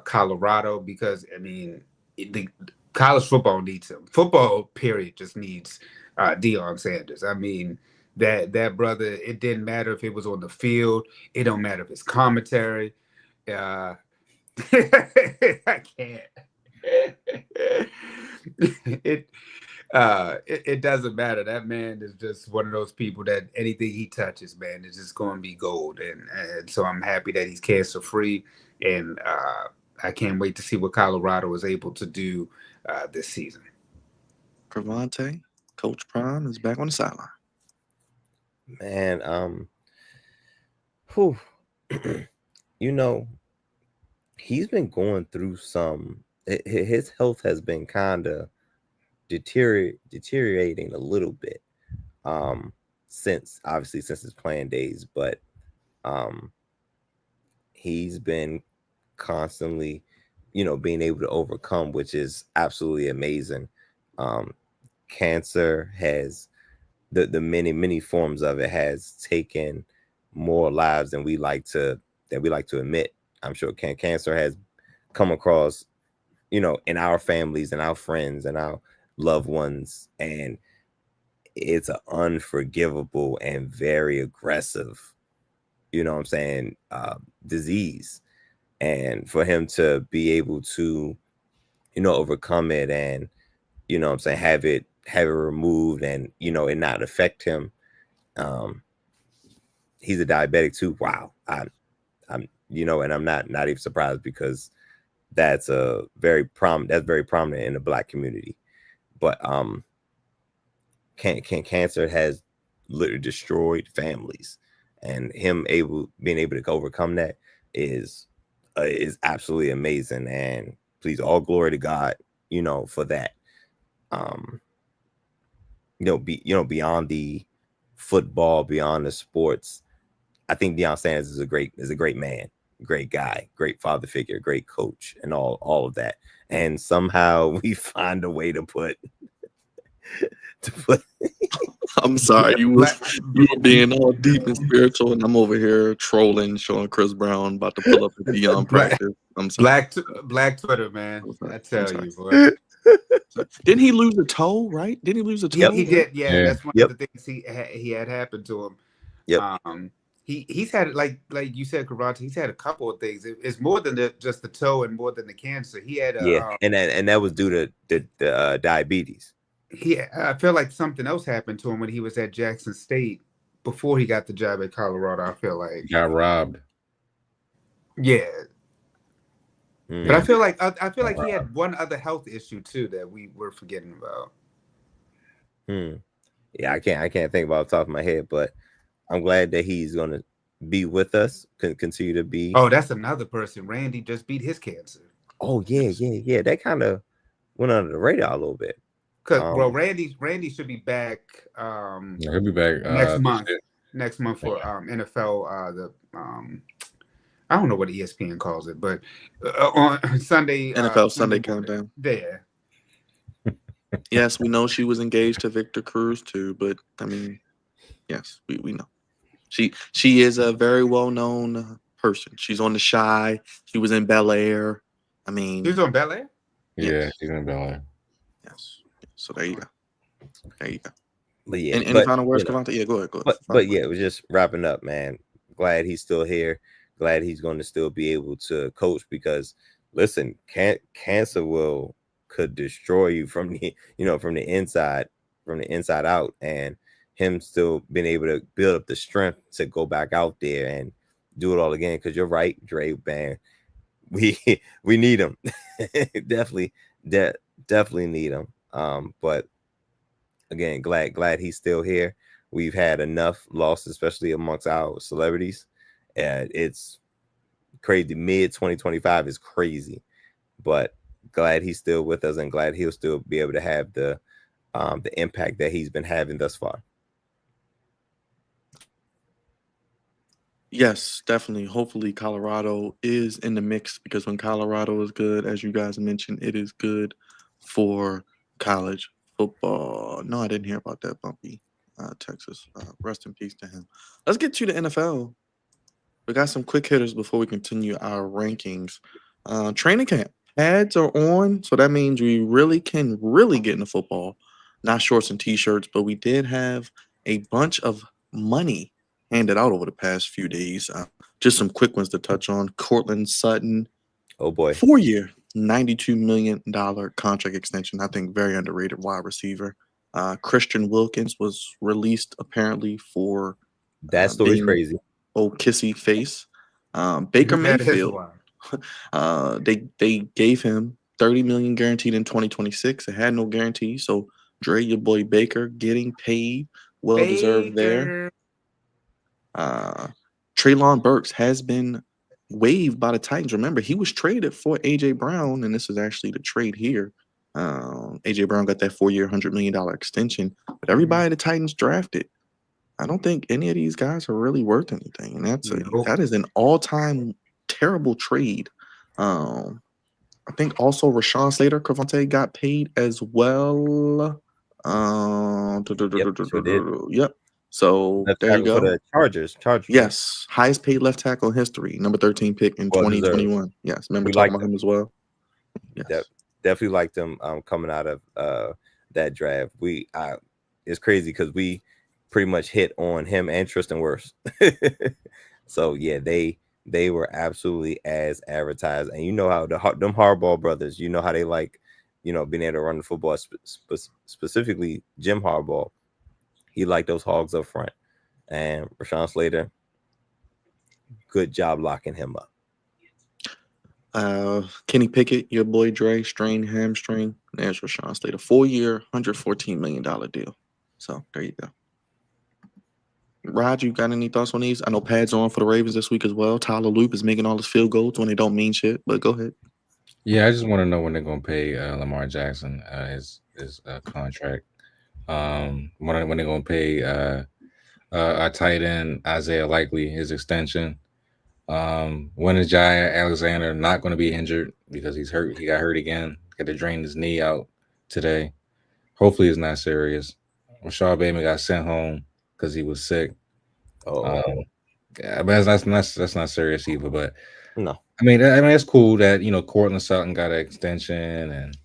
Colorado, because I mean, the college football needs him. Football, period, just needs Deion Sanders. I mean, that brother. It didn't matter if it was on the field. It don't matter if it's commentary. I can't. It doesn't matter. That man is just one of those people that anything he touches, man, is just going to be gold. And so I'm happy that he's cancer free, and I can't wait to see what Colorado is able to do this season. Pravante, Coach Prime is back on the sideline. Man, he's been going through some. His health has been kind of deteriorating a little bit since his playing days, but he's been constantly being able to overcome, which is absolutely amazing. Cancer has the many forms of it has taken more lives than we like to admit. I'm sure cancer has come across in our families and our friends and our loved ones, and it's an unforgivable and very aggressive disease. And for him to be able to overcome it and have it removed and it not affect him. He's a diabetic too. Wow. I'm and I'm not even surprised, because that's very prominent in the Black community. But cancer has literally destroyed families, and him being able to overcome that is absolutely amazing. And please, all glory to God. for that. Beyond the football, beyond the sports, I think Deion Sanders is a great man, great guy, great father figure, great coach, and all of that. And somehow we find a way to put I'm sorry, you were being all deep and spiritual, and I'm over here trolling, showing Chris Brown about to pull up a Deion practice. I'm sorry. Black Twitter, man. I'm sorry. I tell you, boy. Didn't he lose a toe? Right? Didn't he lose a toe? He did. Yeah, Yeah. that's one of the things he had happened to him. Yep. He's had like you said, Karate. He's had a couple of things. It's more than just the toe and more than the cancer. He had and that was due to the diabetes. I feel like something else happened to him when he was at Jackson State before he got the job at Colorado. I feel like got robbed. Yeah. Mm. But I feel like he had one other health issue too that we were forgetting about. Yeah, I can't think about it off the top of my head, but I'm glad that he's gonna be with us, continue to be. Oh, that's another person. Randy just beat his cancer. Oh yeah. That kind of went under the radar a little bit. Cause Randy should be back. He'll be back next month for NFL. I don't know what ESPN calls it, but on Sunday, NFL Sunday Countdown. Yeah. Yes, we know she was engaged to Victor Cruz too, but I mean, yes, we know. She is a very well-known person. She's on The Chi. She was in Bel Air. I mean, She's on Bel Air? Yeah, she's in Bel Air. Yes. So there you go. But yeah, any final words, Cavante? Yeah, go ahead. But yeah, we're just wrapping up, man. Glad he's still here. Glad he's going to still be able to coach because, listen, cancer could destroy you from the inside out, and him still being able to build up the strength to go back out there and do it all again. Because you're right, Dre, man, we need him. definitely need him. But again, glad he's still here. We've had enough losses, especially amongst our celebrities, and it's crazy. Mid 2025 is crazy, but glad he's still with us, and glad he'll still be able to have the impact that he's been having thus far. Yes, definitely. Hopefully Colorado is in the mix because when Colorado is good, as you guys mentioned, it is good for college football. No, I didn't hear about that, Bumpy. Texas. Rest in peace to him. Let's get to the NFL. We got some quick hitters before we continue our rankings. Training camp. Pads are on, so that means we can get into football. Not shorts and t-shirts, but we did have a bunch of money handed out over the past few days. Just some quick ones to touch on. Cortland Sutton. Oh boy. 4-year, $92 million contract extension. I think very underrated wide receiver. Christian Wilkins was released apparently for that story's crazy. Old kissy face. Baker Mayfield. They gave him $30 million guaranteed in 2026. It had no guarantee. So Dre, your boy Baker, getting paid. Well deserved there. Treylon Burks has been waived by the Titans. Remember, he was traded for AJ Brown, and this is actually the trade here. AJ Brown got that 4-year, $100 million extension, but everybody the Titans drafted, I don't think any of these guys are really worth anything, and that is an all-time terrible trade. I think also Rashawn Slater, Cavante got paid as well. Yep. So there you go. For the Chargers. Yes, highest paid left tackle in history, number 13 pick in 2021. Yes, remember talking about him as well. Yes. Definitely liked him coming out of that draft. It's crazy because we pretty much hit on him and Tristan Wirfs. So yeah, they were absolutely as advertised, and you know how them Harbaugh brothers, you know how they like, being able to run the football. Specifically, Jim Harbaugh, he liked those hogs up front, and Rashawn Slater, good job locking him up. Kenny Pickett, your boy Dre, strained hamstring. There's Rashawn Slater, 4-year, $114 million deal. So there you go. Rod, you got any thoughts on these? I know pads are on for the Ravens this week as well. Tyler Loop is making all his field goals when they don't mean shit, but go ahead. Yeah, I just want to know when they're gonna pay Lamar Jackson his contract. When they're gonna pay our tight end Isaiah Likely his extension. When is Jair Alexander not going to be injured because he's hurt? He got hurt again. Got to drain his knee out today. Hopefully, it's not serious. Rashad Bateman got sent home because he was sick. Oh Yeah, but that's not serious either. But no. I mean, it's cool that Cortland Sutton got an extension, and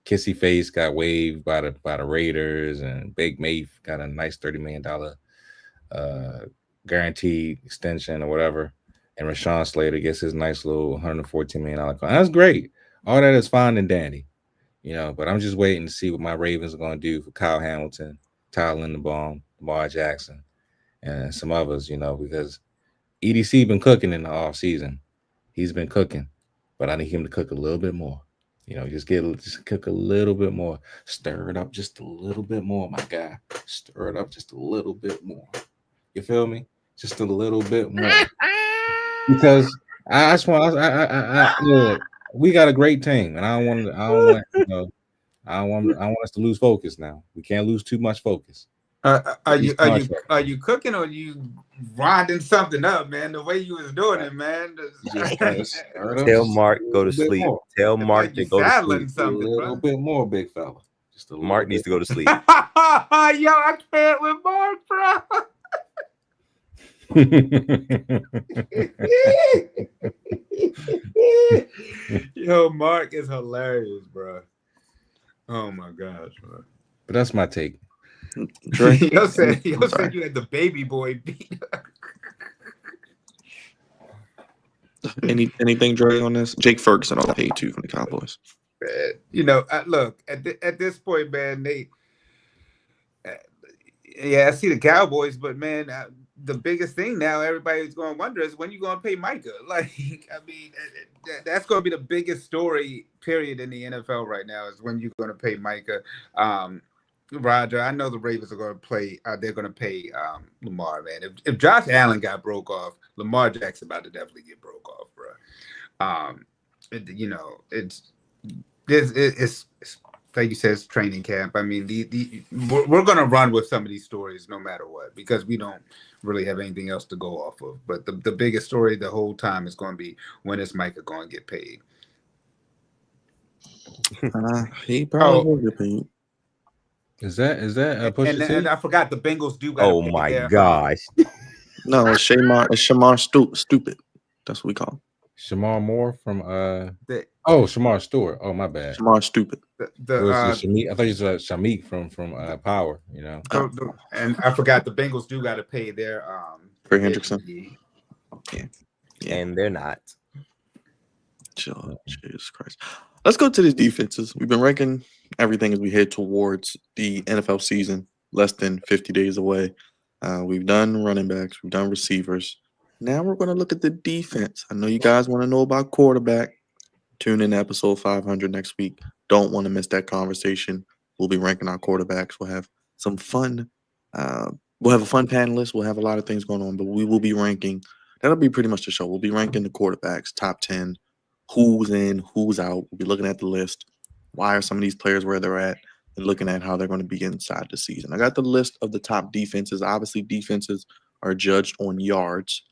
Kissy Face got waived by the Raiders, and Big Mafe got a nice $30 million guaranteed extension or whatever, and Rashawn Slater gets his nice little $114 million contract. That's great. All that is fine and dandy, But I'm just waiting to see what my Ravens are going to do for Kyle Hamilton, Tyler Linderbaum, Lamar Jackson, and some others, because EDC been cooking in the off season. He's been cooking, but I need him to cook a little bit more. Just cook a little bit more. Stir it up just a little bit more, my guy. Stir it up just a little bit more. You feel me? Just a little bit more. Because I just want, look, we got a great team, and I don't want us to lose focus now. We can't lose too much focus. Are you cooking or are you grinding something up, man? The way you was doing it, man. Tell Mark go to sleep. More. Tell Mark like to you go to saddling sleep. A little bit more, big fella. Just a little Mark bit. needs to go to sleep. Yo, I can't with Mark, bro. Yo, Mark is hilarious, bro. Oh my gosh, bro. But that's my take. Dre, Yo said sorry. you had the baby boy beat. Anything, Dre, on this? Jake Ferguson all paid too from the Cowboys. Man, look at this point, man. I see the Cowboys, but man, the biggest thing now everybody's going to wonder is when you going to pay Micah. Like, I mean, that's going to be the biggest story period in the NFL right now is when you're going to pay Micah. Roger, I know the Ravens are going to play. They're going to pay Lamar, man. If Josh Allen got broke off, Lamar Jackson about to definitely get broke off, bro. It's like you said, it's training camp. I mean, we're going to run with some of these stories no matter what because we don't really have anything else to go off of. But the biggest story the whole time is going to be when is Micah going to get paid? He probably will get paid. Is that Pusha T? And I forgot the Bengals do got. Oh my gosh! No, it's Shamar Stupid. That's what we call him. Shamar Moore from Shamar Stewart. Oh, my bad. Shamar Stupid. Shamik. I thought you said Shamik from Power. And I forgot the Bengals do got to pay their Trey Hendrickson. Yeah, and they're not. Jesus Christ. Let's go to these defenses. We've been ranking everything as we head towards the NFL season, less than 50 days away. We've done running backs. We've done receivers. Now we're going to look at the defense. I know you guys want to know about quarterback. Tune in to episode 500 next week. Don't want to miss that conversation. We'll be ranking our quarterbacks. We'll have some fun. We'll have a fun panelist. We'll have a lot of things going on, but we will be ranking. That'll be pretty much the show. We'll be ranking the quarterbacks, top 10, who's in, who's out. We'll be looking at the list. Why are some of these players where they're at and looking at how they're going to be inside the season. I got the list of the top defenses. Obviously, defenses are judged on yards,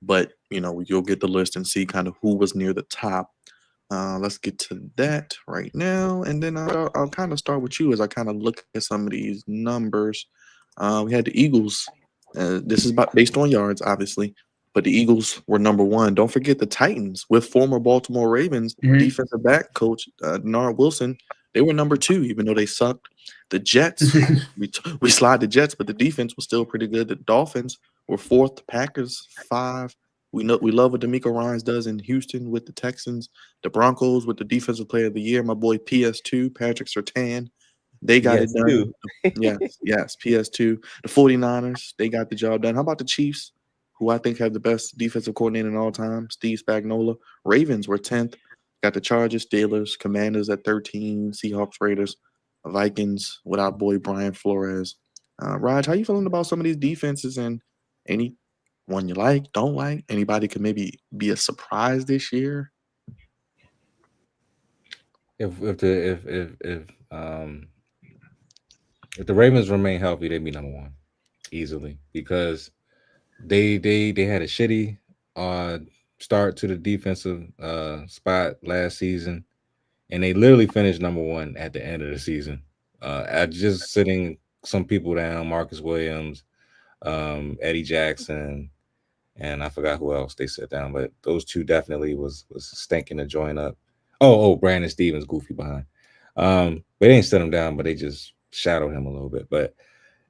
but, you'll get the list and see kind of who was near the top. Let's get to that right now. And then I'll kind of start with you as I kind of look at some of these numbers. We had the Eagles. This is based on yards, obviously. But the Eagles were number one. Don't forget the Titans with former Baltimore Ravens defensive back coach Denard Wilson. They were number two, even though they sucked. The Jets, we slide the Jets, but the defense was still pretty good. The Dolphins were fourth. The Packers, 5. We love what D'Amico Ryans does in Houston with the Texans. The Broncos with the defensive player of the year, my boy PS2, Patrick Surtain. They got it done. Yes, PS2. The 49ers, they got the job done. How about the Chiefs, who I think have the best defensive coordinator in all time, Steve Spagnuolo? Ravens were 10th. Got the Chargers, Steelers, Commanders at 13, Seahawks, Raiders, Vikings with our boy Brian Flores. Raj, how you feeling about some of these defenses and any one you like, don't like? Anybody could maybe be a surprise this year? if the Ravens remain healthy, they'd be number one easily because they had a shitty uh start to the defensive spot last season, and they literally finished number one at the end of the season. At just sitting some people down, Marcus Williams, Eddie Jackson, and I forgot who else they sit down, but those two definitely was stinking to join up. Brandon Stevens, goofy behind. They didn't sit him down, but they just shadowed him a little bit. But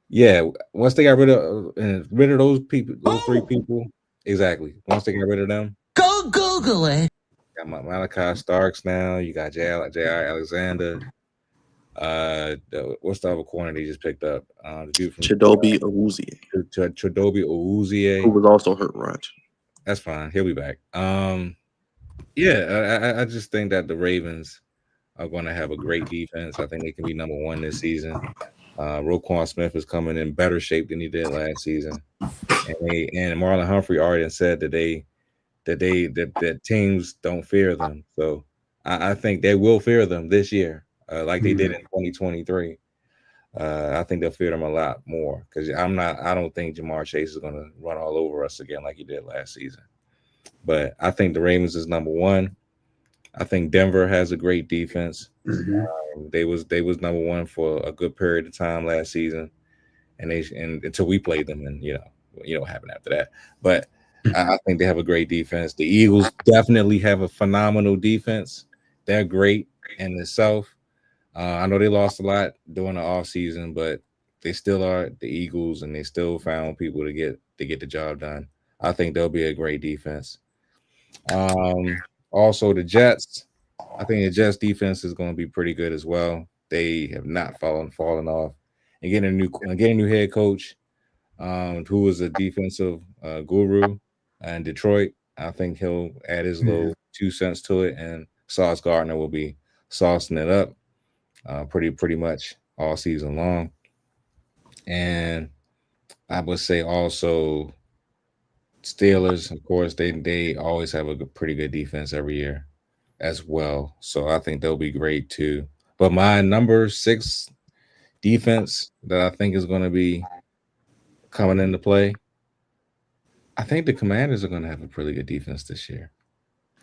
yeah, once they got rid of those people, those three people, exactly. Once they got rid of them, Go Google it. got Malachi Starks now. You got J.R. Alexander. What's the other corner they just picked up? The dude from Chidobe Awuzie, Chidobe who Awuzie. was also hurt, Raj. That's fine. He'll be back. Yeah, I just think that the Ravens are going to have a great defense. I think they can be number one this season. Roquan Smith is coming in better shape than he did last season, and Marlon Humphrey already said that teams don't fear them. So I think they will fear them this year, like they did in 2023. I think they'll fear them a lot more because I don't think Jamar Chase is going to run all over us again like he did last season. But I think the Ravens is number one. I think Denver has a great defense. They was number one for a good period of time last season, and until we played them, and you know what happened after that. But I think they have a great defense. The Eagles definitely have a phenomenal defense. They're great in itself. I know they lost a lot during the offseason, but they still are the Eagles, and they still found people to get the job done. I think they'll be a great defense. Also, the Jets. I think the Jets defense is going to be pretty good as well. They have not fallen off, and getting a new head coach, who is a defensive guru in Detroit. I think he'll add his little 2 cents to it, and Sauce Gardner will be saucing it up pretty much all season long. And I would say also Steelers, of course, they always have a pretty good defense every year as well. So I think they'll be great too. But my number 6 defense that I think is going to be coming into play, I think the Commanders are going to have a pretty good defense this year.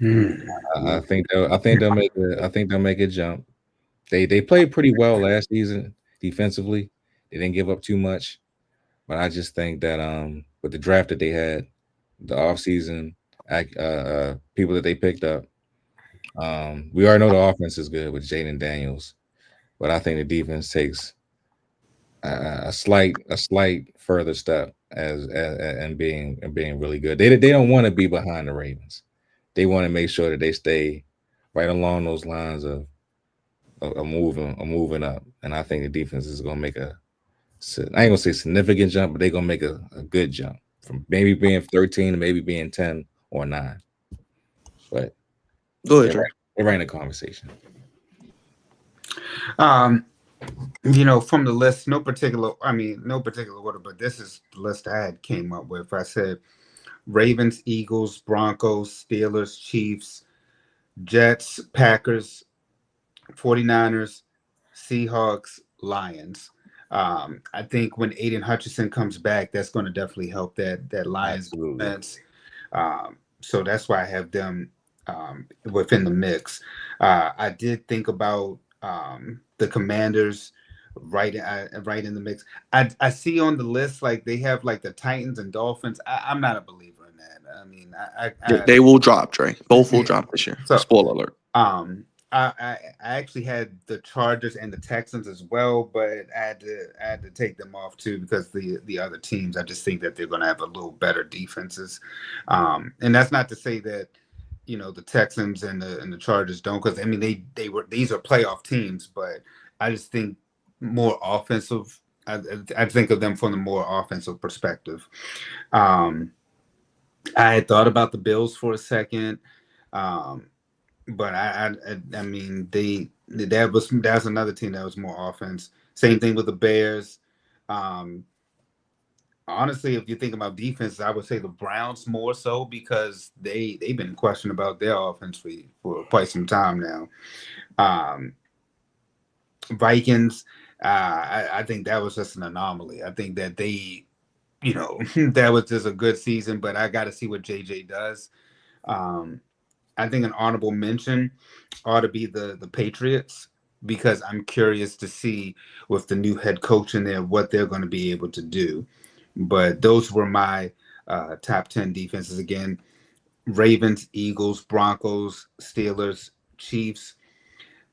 I think they'll make a jump. They played pretty well last season defensively. They didn't give up too much, but I just think that with the draft that they had, the offseason people that they picked up, we already know the offense is good with Jaden Daniels, but I think the defense takes a slight further step as being really good. They don't want to be behind the Ravens. They want to make sure that they stay right along those lines of moving up. And I think the defense is going to make I ain't gonna say significant jump, but they're gonna make a good jump from maybe being 13 to maybe being 10 or 9. But Go ahead, Trey. They're right in the conversation. From the list, no particular order, but this is the list I had came up with. I said Ravens, Eagles, Broncos, Steelers, Chiefs, Jets, Packers, 49ers, Seahawks, Lions. I think when Aiden Hutchinson comes back, that's going to definitely help that Lions defense. So that's why I have them within the mix. I did think about the Commanders right in the mix. I see on the list like they have like the Titans and Dolphins. I'm not a believer in that. I mean, They will drop, Trey. Both will drop this year. So, spoiler alert. I actually had the Chargers and the Texans as well, but I had to take them off too because the other teams, I just think that they're going to have a little better defenses, and that's not to say that the Texans and the Chargers don't, because I mean these are playoff teams, but I just think more offensive. I think of them from the more offensive perspective. I had thought about the Bills for a second. But I mean that was another team that was more offense. Same thing with the Bears. Honestly, if you think about defense, I would say the Browns more so because they've been questioned about their offense for quite some time now. Um, Vikings, I think that was just an anomaly. I think that they, that was just a good season, but I got to see what JJ does. Um, I think an honorable mention ought to be the Patriots, because I'm curious to see with the new head coach in there what they're going to be able to do. But those were my top 10 defenses. Again, Ravens, Eagles, Broncos, Steelers, Chiefs,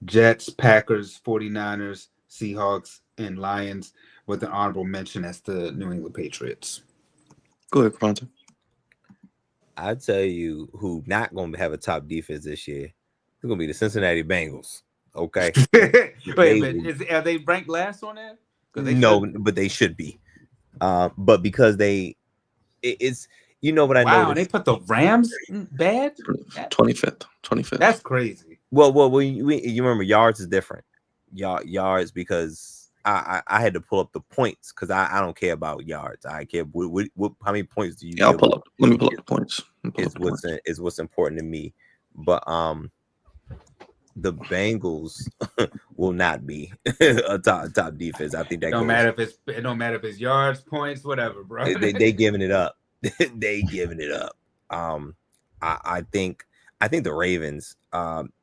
Jets, Packers, 49ers, Seahawks, and Lions, with an honorable mention as the New England Patriots. Go ahead, Quantum. I tell you who not going to have a top defense this year. It's going to be the Cincinnati Bengals. Okay. Wait They a minute. Are they ranked last on that? No, but they should be. But because it's what I Wow, noticed. they put the Rams bad? 25th. That's crazy. Well, you remember yards is different. Yards, because I had to pull up the points, because I don't care about yards. I care how many points do you? Yeah, I'll pull up. Let me pull up the points. Is what's important to me. But the Bengals will not be a top defense. I think that It don't matter if it's yards, points, whatever, bro. They giving it up. They giving it up. I think the Ravens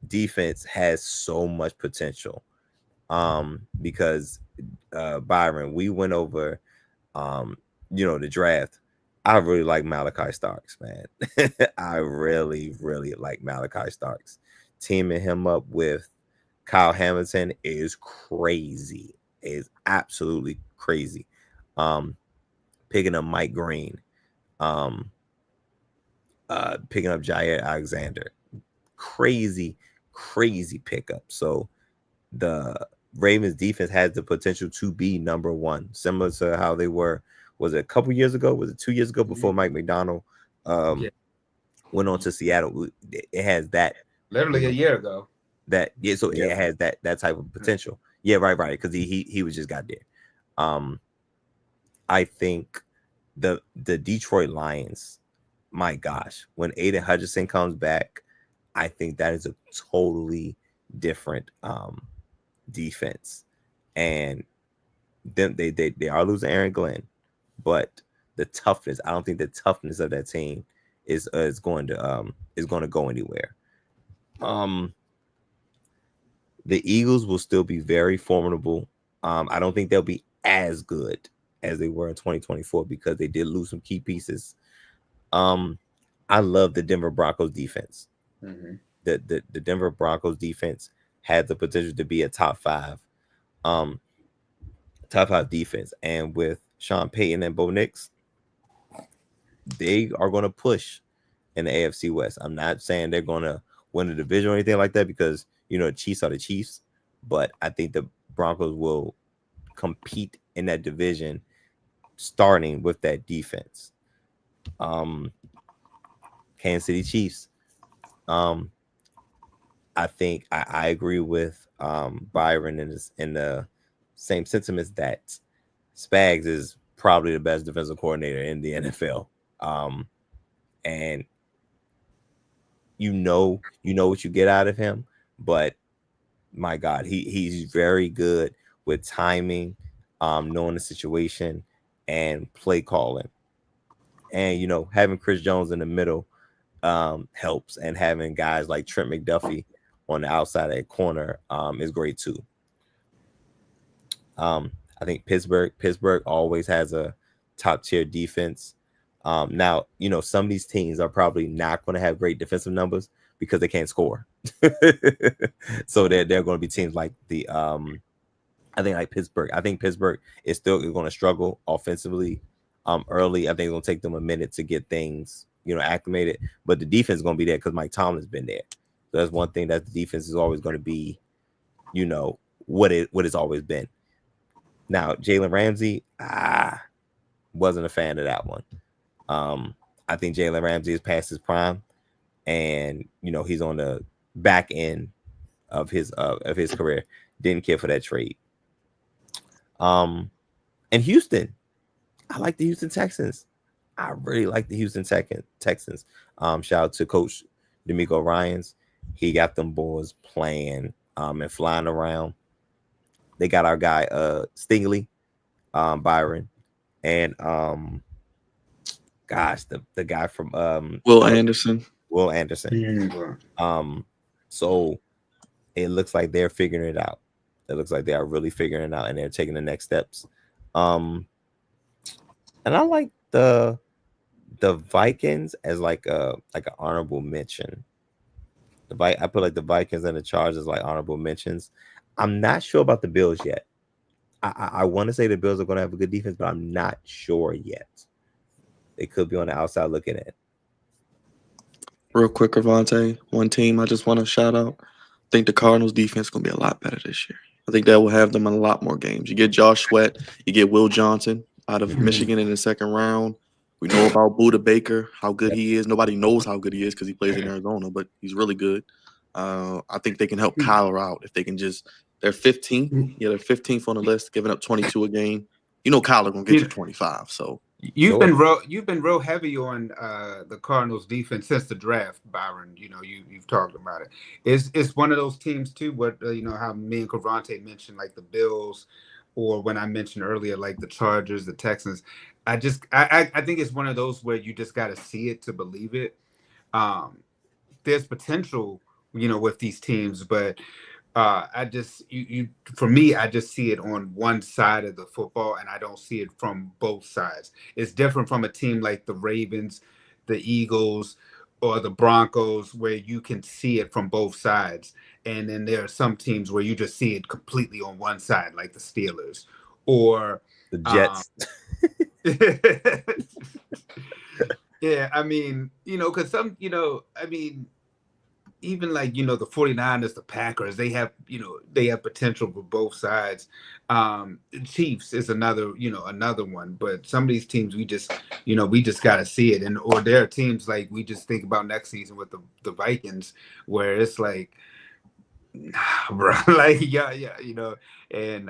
defense has so much potential. Because Byron, we went over the draft. I really like Malachi Starks, man. I really, really like Malachi Starks. Teaming him up with Kyle Hamilton is crazy. It is absolutely crazy. Picking up Mike Green, picking up Jair Alexander, crazy pickup. So the Ravens defense has the potential to be number one, similar to how they were. Was it a couple years ago? Was it 2 years ago before Mike McDonald went on to Seattle? It has that. Literally a year ago. So it has that type of potential. Yeah, right. Because he was just got there. I think the Detroit Lions, my gosh, when Aiden Hutchinson comes back, I think that is a totally different defense. And then they are losing Aaron Glenn, but the toughness, I don't think the toughness of that team is going to go anywhere. The Eagles will still be very formidable. I don't think they'll be as good as they were in 2024, because they did lose some key pieces. I love the Denver Broncos defense. Mm-hmm. The Denver Broncos defense had the potential to be a top five defense, and with Sean Payton and Bo Nix, they are going to push in the AFC West. I'm not saying they're going to win the division or anything like that, because the Chiefs are the Chiefs, but I think the Broncos will compete in that division, starting with that defense. Kansas City Chiefs. I think I agree with Byron in the same sentiments that Spags is probably the best defensive coordinator in the NFL. And you know what you get out of him, but my God, he's very good with timing, knowing the situation, and play calling. And having Chris Jones in the middle helps, and having guys like Trent McDuffie on the outside of that corner is great too. I think Pittsburgh always has a top tier defense. Now, some of these teams are probably not going to have great defensive numbers because they can't score. So they're going to be teams like I think Pittsburgh. I think Pittsburgh is still going to struggle offensively early. I think it's going to take them a minute to get things, acclimated. But the defense is going to be there because Mike Tomlin's been there. So that's one thing, that the defense is always going to be, what it's always been. Now, Jalen Ramsey, wasn't a fan of that one. I think Jalen Ramsey is past his prime, and he's on the back end of his career. Didn't care for that trade. And Houston, I like the Houston Texans. I really like the Houston Texans. Shout out to Coach D'Amico Ryans. He got them boys playing and flying around. They got our guy Stingley, Byron, and gosh, the guy from Will Anderson. Will Anderson. Mm-hmm. So it looks like they're figuring it out. It looks like they are really figuring it out, and they're taking the next steps. And I like the Vikings as like an honorable mention. I put like the Vikings and the Chargers like honorable mentions. I'm not sure about the Bills yet. I want to say the Bills are going to have a good defense, but I'm not sure yet. They could be on the outside looking in. Real quick, Ravante, one team I just want to shout out. I think the Cardinals defense is going to be a lot better this year. I think that will have them in a lot more games. You get Josh Sweat, you get Will Johnson out of Michigan in the second round. We know about Budda Baker, how good he is. Nobody knows how good he is because he plays in Arizona, but he's really good. I think they can help Kyler out if they can just – they're 15th. Yeah, they're 15th on the list, giving up 22 a game. You know Kyler going to get you 25, so – You've been real heavy on the Cardinals defense since the draft, Byron. You know, you've talked about it. It's one of those teams too. What you know, how me and Cavante mentioned, like the Bills, or when I mentioned earlier, like the Chargers, the Texans. I think it's one of those where you just got to see it to believe it. There's potential, you know, with these teams, but for me, I just see it on one side of the football, and I don't see it from both sides. It's different from a team like the Ravens, the Eagles, or the Broncos, where you can see it from both sides. And then there are some teams where you just see it completely on one side, like the Steelers or the Jets. Yeah, I mean, you know, because some, you know, I mean, even like, you know, the 49ers, the Packers, they have potential for both sides. Chiefs is another one, but some of these teams we just got to see it. And or there are teams like we just think about next season with the Vikings where it's like, nah, bro, like yeah, you know, and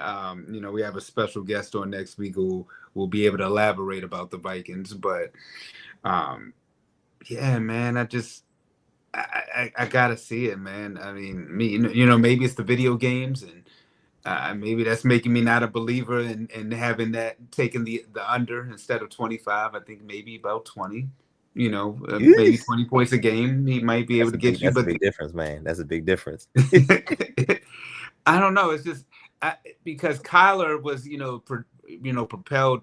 you know, we have a special guest on next week who will be able to elaborate about the Vikings, but yeah, man, I gotta see it, man. I mean, you know, maybe it's the video games, and maybe that's making me not a believer in having that taking the under instead of 25. I think maybe about 20. You know, maybe 20 points a game. He might be able to get you. That's a big difference, man. That's a big difference. I don't know. It's just because Kyler was, propelled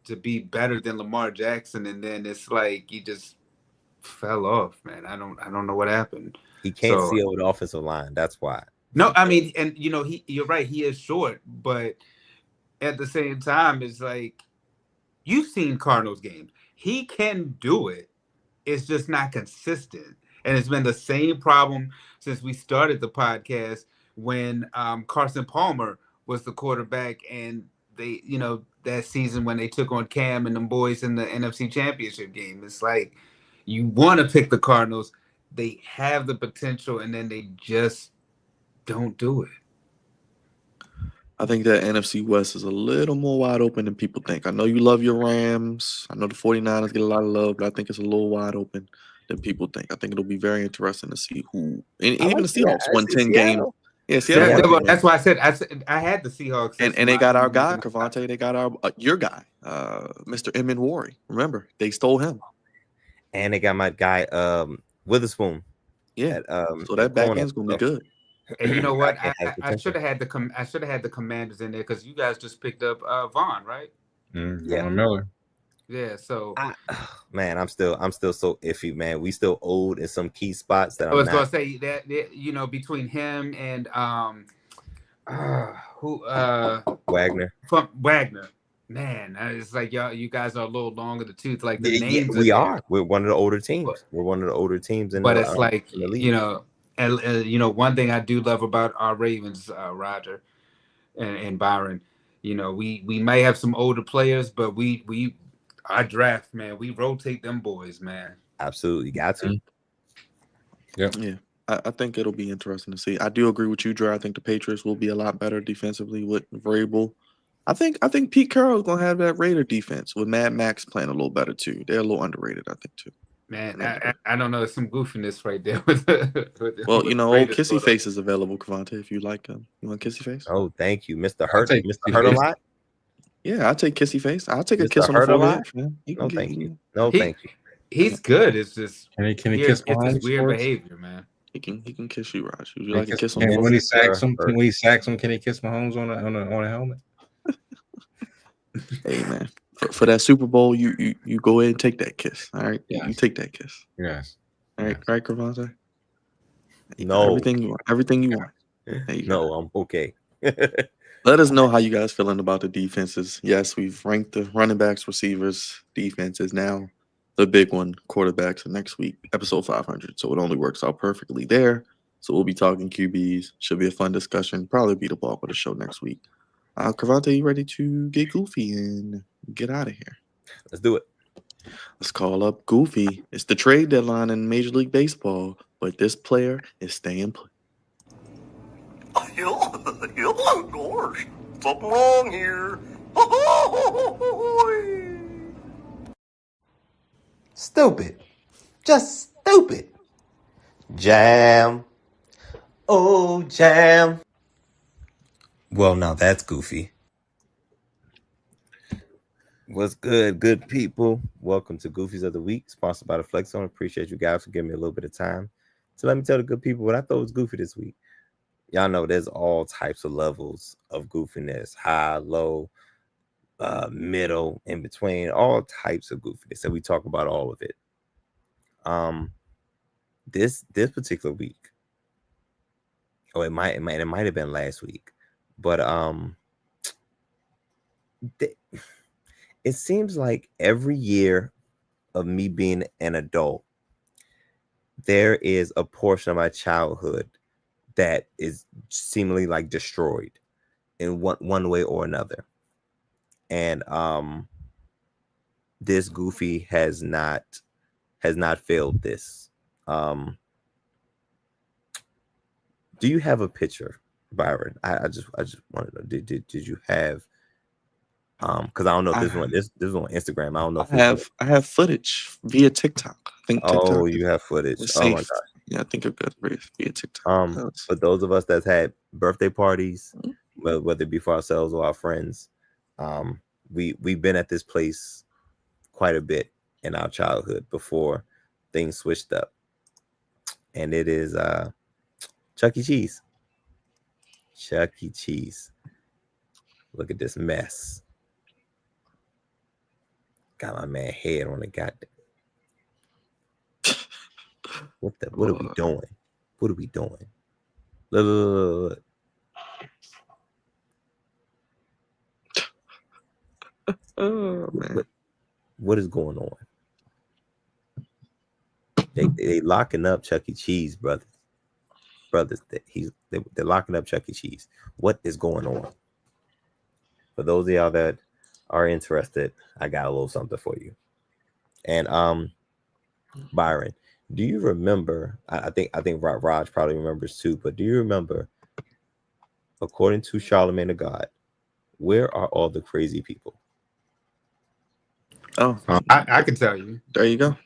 to be better than Lamar Jackson, and then it's like he just fell off, man. I don't know what happened. He can't see over the offensive line. That's why. No, I mean, and you know, you're right. He is short, but at the same time, it's like you've seen Cardinals games. He can do it. It's just not consistent, and it's been the same problem since we started the podcast when Carson Palmer was the quarterback, and they, you know, that season when they took on Cam and them boys in the NFC Championship game. It's like, you want to pick the Cardinals. They have the potential, and then they just don't do it. I think that NFC West is a little more wide open than people think. I know you love your Rams. I know the 49ers get a lot of love, but I think it's a little wide open than people think. I think it'll be very interesting to see who, and even the Seahawks won 10 games. Yeah, Seattle. That's why I said I had the Seahawks. And they got our guy, Cavante. They got your guy, Mr. Emin Wari. Remember, they stole him. And they got my guy, Witherspoon. Yeah. So that back end's gonna be good. And you know what? I should have had the Commanders in there because you guys just picked up Vaughn, right? Yeah, Miller. Yeah. So, man, I'm still so iffy, man. We still old in some key spots that I was gonna say that you know, between him and Wagner. From Wagner. Man, it's like you guys are a little long in the tooth. Like the names, we are. We're one of the older teams. We're one of the older teams, but it's like, you know, and you know, one thing I do love about our Ravens, Roger and Byron, you know, we may have some older players, but our draft, man, we rotate them boys, man. Absolutely, got to. Yeah. I think it'll be interesting to see. I do agree with you, Dre. I think the Patriots will be a lot better defensively with Vrabel. I think Pete Carroll's gonna have that Raider defense with Mad Max playing a little better too. They're a little underrated, I think, too. Man, I don't know. There's some goofiness right there. With Well, with you know, the old Raiders Kissy photo. Face is available, Kavante, if you like him. You want Kissy Face? Oh, thank you, Mr. I'll Hurt. take Mr. Kissy Hurt a Face. lot. Yeah, I'll take Kissy Face. I'll take a Mr. kiss on the Hurt a forehead. lot. Man. You can No, get, thank you you. can, No, He- thank you. He's good. It's just Can he weird. kiss It's behind just weird sports? behavior, man. he can kiss you, Raj. Would you Can like he a kiss- kiss on can- the when he forehead? sacks him, Hurt. when he sacks him, can he kiss Mahomes on a helmet? Hey, man. For that Super Bowl, you go ahead and take that kiss. All right? You Yes. take that kiss. Yes. All right, Yes. right, Kavante? No. Everything you want. Everything you want. There you go. No, I'm okay. Let us know how you guys feeling about the defenses. Yes, we've ranked the running backs, receivers, defenses. Now the big one, quarterbacks, next week, episode 500. So it only works out perfectly there. So we'll be talking QBs. Should be a fun discussion. Probably be the bulk of the show next week. Kavante, you ready to get goofy and get out of here? Let's do it. Let's call up Goofy. It's the trade deadline in Major League Baseball, but this player is staying put. Gosh, something wrong here. Stupid. Just stupid. Jam. Oh, jam. Well, now that's goofy. What's good, good people? Welcome to Goofies of the Week, sponsored by the Flex Zone. Appreciate you guys for giving me a little bit of time to let me tell the good people what I thought was goofy this week. Y'all know there's all types of levels of goofiness: high, low, middle, in between, all types of goofiness, and we talk about all of it. This particular week, it might have been last week, but it seems like every year of me being an adult, there is a portion of my childhood that is seemingly like destroyed in one way or another. And this Goofy has not failed this. Do you have a picture, Byron? I just want to know, did you have because I don't know if this was on Instagram. I don't know if I have footage via TikTok. I think TikTok. Oh, you have footage. It's Oh my safe. god. Yeah, I think it's good via TikTok. For those of us that had birthday parties, whether it be for ourselves or our friends, we've been at this place quite a bit in our childhood before things switched up, and it is Chuck E. Cheese. Chuck E. Cheese. Look at this mess. Got my man head on the goddamn. What are we doing? What are we doing? Look. Oh man. What is going on? They locking up Chuck E. Cheese, brothers. They're locking up Chuck E. Cheese. What is going on? For those of y'all that are interested, I got a little something for you. And Byron, do you remember? I think Raj probably remembers too. But do you remember? According to Charlemagne the God, where are all the crazy people? Oh, I can tell you. there you go.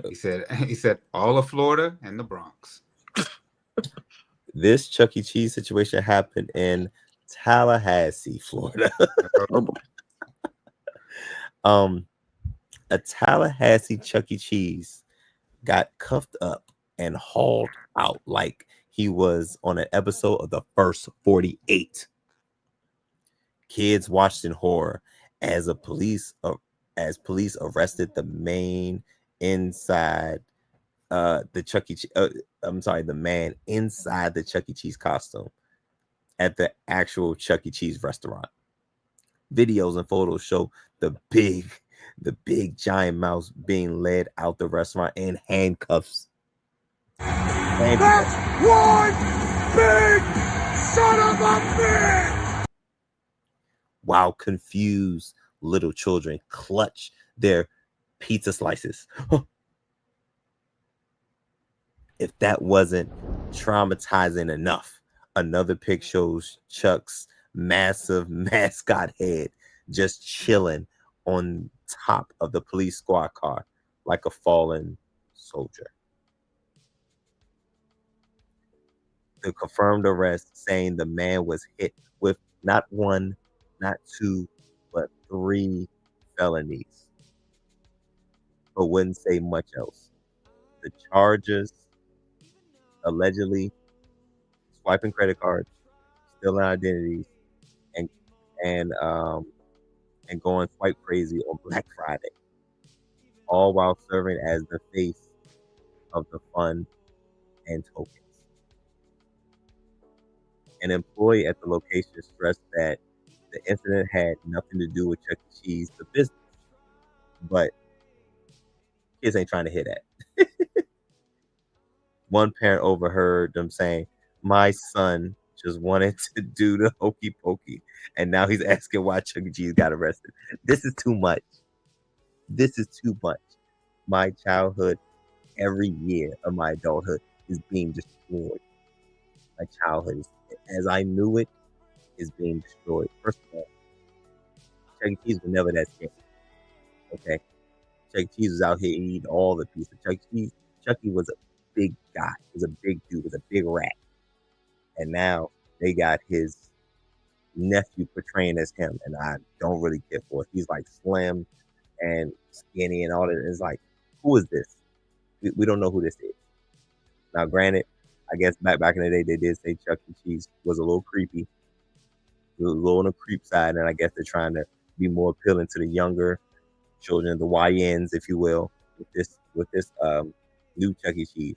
He said all of Florida and the Bronx. This Chuck E. Cheese situation happened in Tallahassee, Florida. Oh, boy. A Tallahassee Chuck E. Cheese got cuffed up and hauled out like he was on an episode of the first 48. Kids watched in horror as police arrested the man inside the Chuck E. Cheese. The man inside the Chuck E. Cheese costume at the actual Chuck E. Cheese restaurant. Videos and photos show the big giant mouse being led out the restaurant in handcuffs. That's one big son of a bitch! While confused little children clutch their pizza slices. If that wasn't traumatizing enough, another pic shows Chuck's massive mascot head just chilling on top of the police squad car like a fallen soldier. The confirmed arrest saying the man was hit with not one, not two, but 3 felonies, but wouldn't say much else. The charges allegedly swiping credit cards, stealing identities, and and um and going quite crazy on Black Friday, all while serving as the face of the fund and tokens. An employee at the location stressed that the incident had nothing to do with Chuck E. Cheese, the business, but kids ain't trying to hear that. One parent overheard them saying, "My son just wanted to do the hokey pokey, and now he's asking why Chuck E. Cheese got arrested. This is too much. This is too much. My childhood, every year of my adulthood, is being destroyed. My childhood, as I knew it, is being destroyed. First of all, Chuck E. Cheese was never that scared. Okay, Chuck E. Cheese was out here eating all the pieces. Chucky was a big guy, was a big dude, was a big rat, and now they got his nephew portraying as him, and I don't really care for it. He's like slim and skinny and all that. It's like, who is this? We don't know who this is. Now, granted, I guess back in the day, they did say Chuck E. Cheese was a little creepy, a little on the creep side, and I guess they're trying to be more appealing to the younger children, the YNs, if you will, with this new Chuck E. Cheese.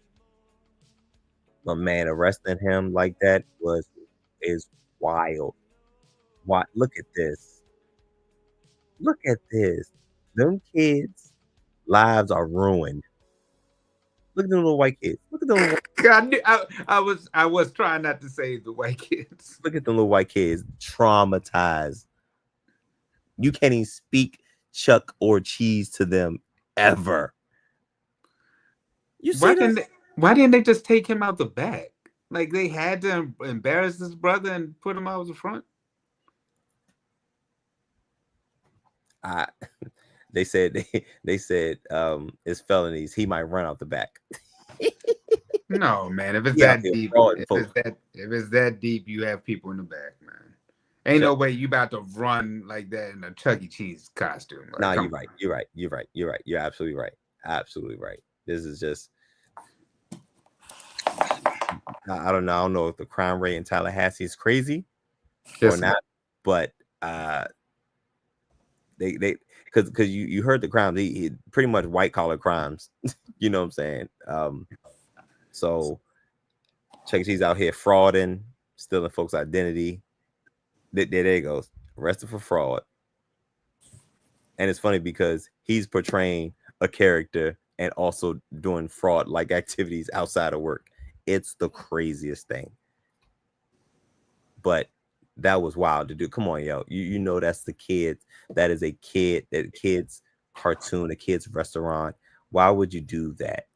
But man, arresting him like that is wild. Why? Look at this. Look at this. Them kids' lives are ruined. Look at them little white kids. Look at them little I was trying not to say the white kids. Look at them little white kids traumatized. You can't even speak Chuck or Cheese to them ever. You see Why didn't they just take him out the back? Like they had to embarrass his brother and put him out the front. They said it's felonies. He might run out the back. No, man. If it's that deep, if it's that deep, you have people in the back, man. Ain't no way you about to run like that in a Chuck E. Cheese costume. Like, nah, you're right. You're absolutely right. Absolutely right. This is just, I don't know. I don't know if the crime rate in Tallahassee is crazy or not, but they because you heard the crime. He pretty much white collar crimes. You know what I'm saying? So Chuck E. Cheese out here frauding, stealing folks' identity. There it goes. Arrested for fraud. And it's funny because he's portraying a character and also doing fraud-like activities outside of work. It's the craziest thing. But that was wild to do. Come on, yo. You know that's the kids. That is a kid's cartoon, a kid's restaurant. Why would you do that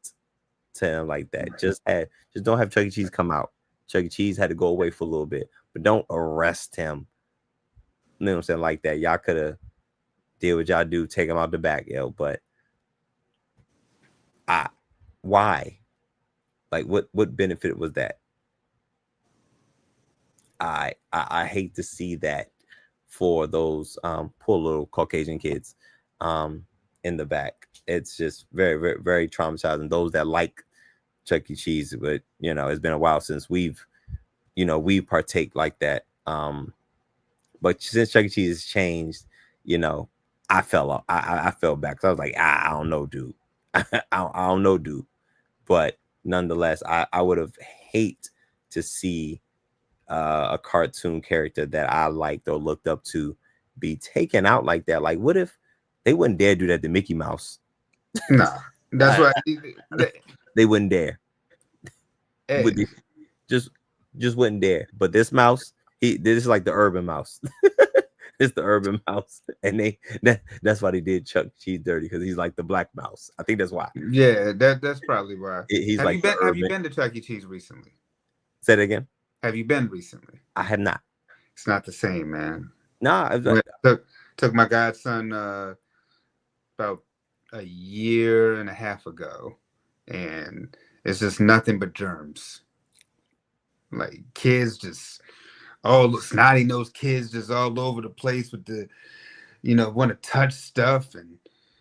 to him like that? Just don't have Chuck E. Cheese come out. Chuck E. Cheese had to go away for a little bit, but don't arrest him. You know what I'm saying? Like that. Y'all could have did what y'all do, take him out the back, yo. But why? Like what benefit was that? I hate to see that for those poor little Caucasian kids in the back. It's just very, very, very traumatizing. Those that like Chuck E. Cheese, but it's been a while since we partake like that. But since Chuck E. Cheese has changed, I fell off. I fell back. So I was like, I don't know, dude. I don't know, dude. But nonetheless, I would have hate to see a cartoon character that I liked or looked up to be taken out like that. Like, what if they wouldn't dare do that to Mickey Mouse? Nah, that's right. They wouldn't dare. Hey. Just wouldn't dare. But this mouse, this is like the urban mouse. It's the urban mouse, and that's why they did Chuck Cheese dirty, because he's like the black mouse. I think that's why. Yeah, that's probably why. Have you been to Chuck E. Cheese recently? Say it again. Have you been recently? I have not. It's not the same, man. Nah, took my godson about a year and a half ago, and it's just nothing but germs. Like kids just all snotty nosed kids just all over the place with the want to touch stuff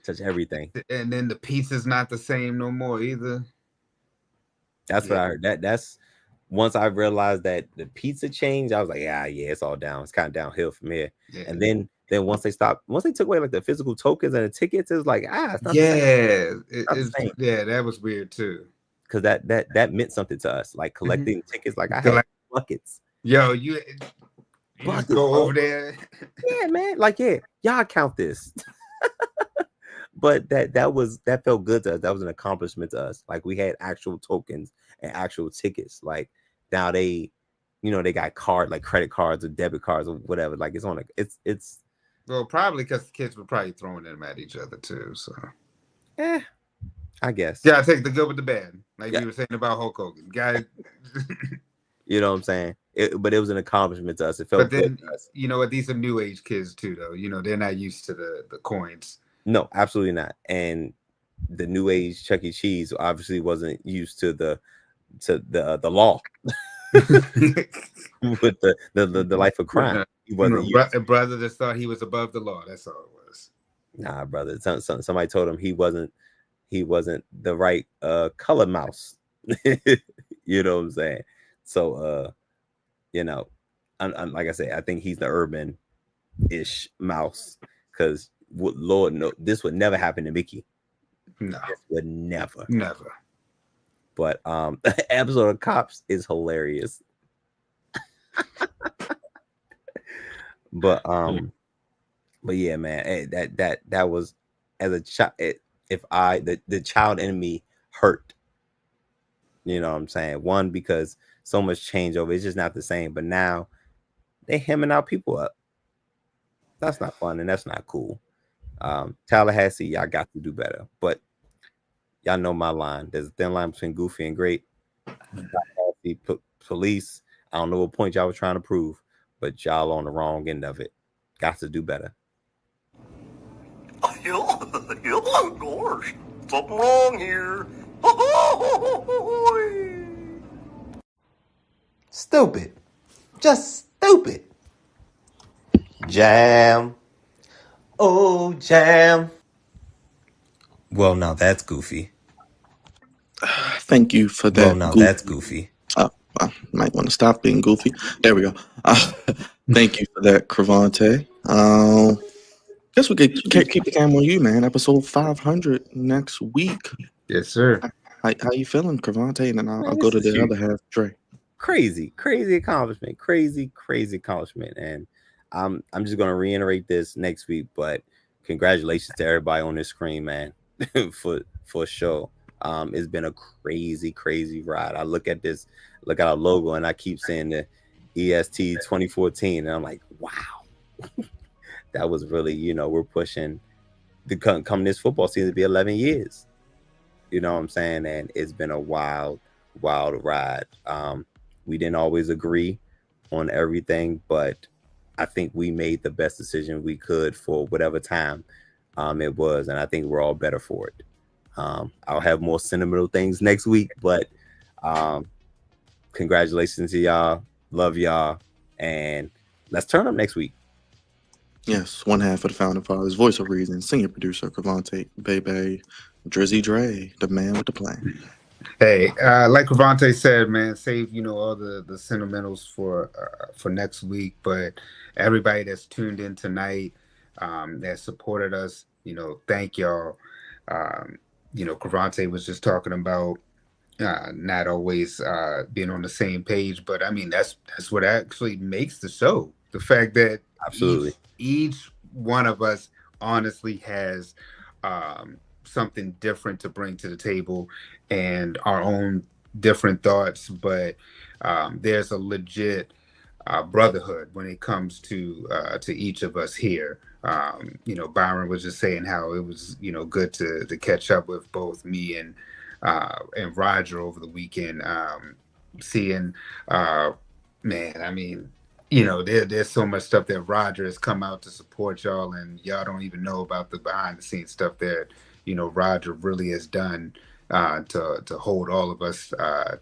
Touch everything. and then the pizza's not the same no more either. That's what Yeah. I heard. That's once I realized that the pizza changed, I was like, yeah, it's all down. It's kind of downhill from here. Yeah. And then once they took away like the physical tokens and the tickets, it was like, it's not the same. Yeah, that was weird too. Because that meant something to us, like collecting tickets. Like I had buckets. Yo, you just go over there. Yeah, man. Like, yeah, y'all count this. But that felt good to us. That was an accomplishment to us. Like we had actual tokens and actual tickets. Like now they got credit cards or debit cards or whatever. Like it's well, probably because the kids were probably throwing them at each other too. So I guess. Yeah, I take the good with the bad. Like you were saying about Hulk Hogan. Guy You know what I'm saying? But it was an accomplishment to us. It felt good to us. You know what? These are new age kids too, though. They're not used to the coins. No, absolutely not. And the new age Chuck E. Cheese obviously wasn't used to the law with the life of crime. He wasn't brother just thought he was above the law. That's all it was. Nah, brother. Somebody told him he wasn't the right color mouse. You know what I'm saying? So like I said, I think he's the urban-ish mouse because Lord, no, this would never happen to Mickey. No, this would never. But the episode of Cops is hilarious. but yeah, man, that was as a child. If the child in me hurt, you know what I'm saying? One, because so much changeover, it's just not the same. But now they hemming out people up. That's not fun and that's not cool. Tallahassee, y'all got to do better. But y'all know my line. There's a thin line between goofy and great. Tallahassee police, I don't know what point y'all were trying to prove, but y'all on the wrong end of it. Got to do better. Of course. Something wrong here. Stupid. Just stupid. Jam. Oh, jam. Well, now that's goofy. Thank you for that. Well, now that's goofy. I might want to stop being goofy. There we go. Thank you for that, Cravante. Guess we could keep the camera on you, man. Episode 500 next week. Yes, sir. How you feeling, Cravante? And then I'll go to the other half, Dre. Crazy accomplishment. Crazy accomplishment. And I'm just gonna reiterate this next week, but congratulations to everybody on this screen, man. for sure. It's been a crazy ride. I look at our logo and I keep saying the EST 2014, and I'm like, wow. That was really, we're pushing the come this football season to be 11 years. You know what I'm saying? And it's been a wild ride. We didn't always agree on everything, but I think we made the best decision we could for whatever time it was, and I think we're all better for it. I'll have more sentimental things next week, but congratulations to y'all. Love y'all, and let's turn up next week. Yes, one half of the Founding Fathers, voice of reason, senior producer, Cravante, Bebe, Drizzy Dre, the man with the plan. Hey, like Cravante said, man, save all the sentimentals for next week. But everybody that's tuned in tonight, that supported us, thank y'all. Cravante was just talking about not always being on the same page, but I mean that's what actually makes the show. The fact that absolutely each one of us honestly has something different to bring to the table and our own different thoughts, but there's a legit brotherhood when it comes to each of us here. Byron was just saying how it was good to catch up with both me and Roger over the weekend. Seeing man, I mean, there's so much stuff that Roger has come out to support y'all, and y'all don't even know about the behind the scenes stuff that Roger really has done to hold all of us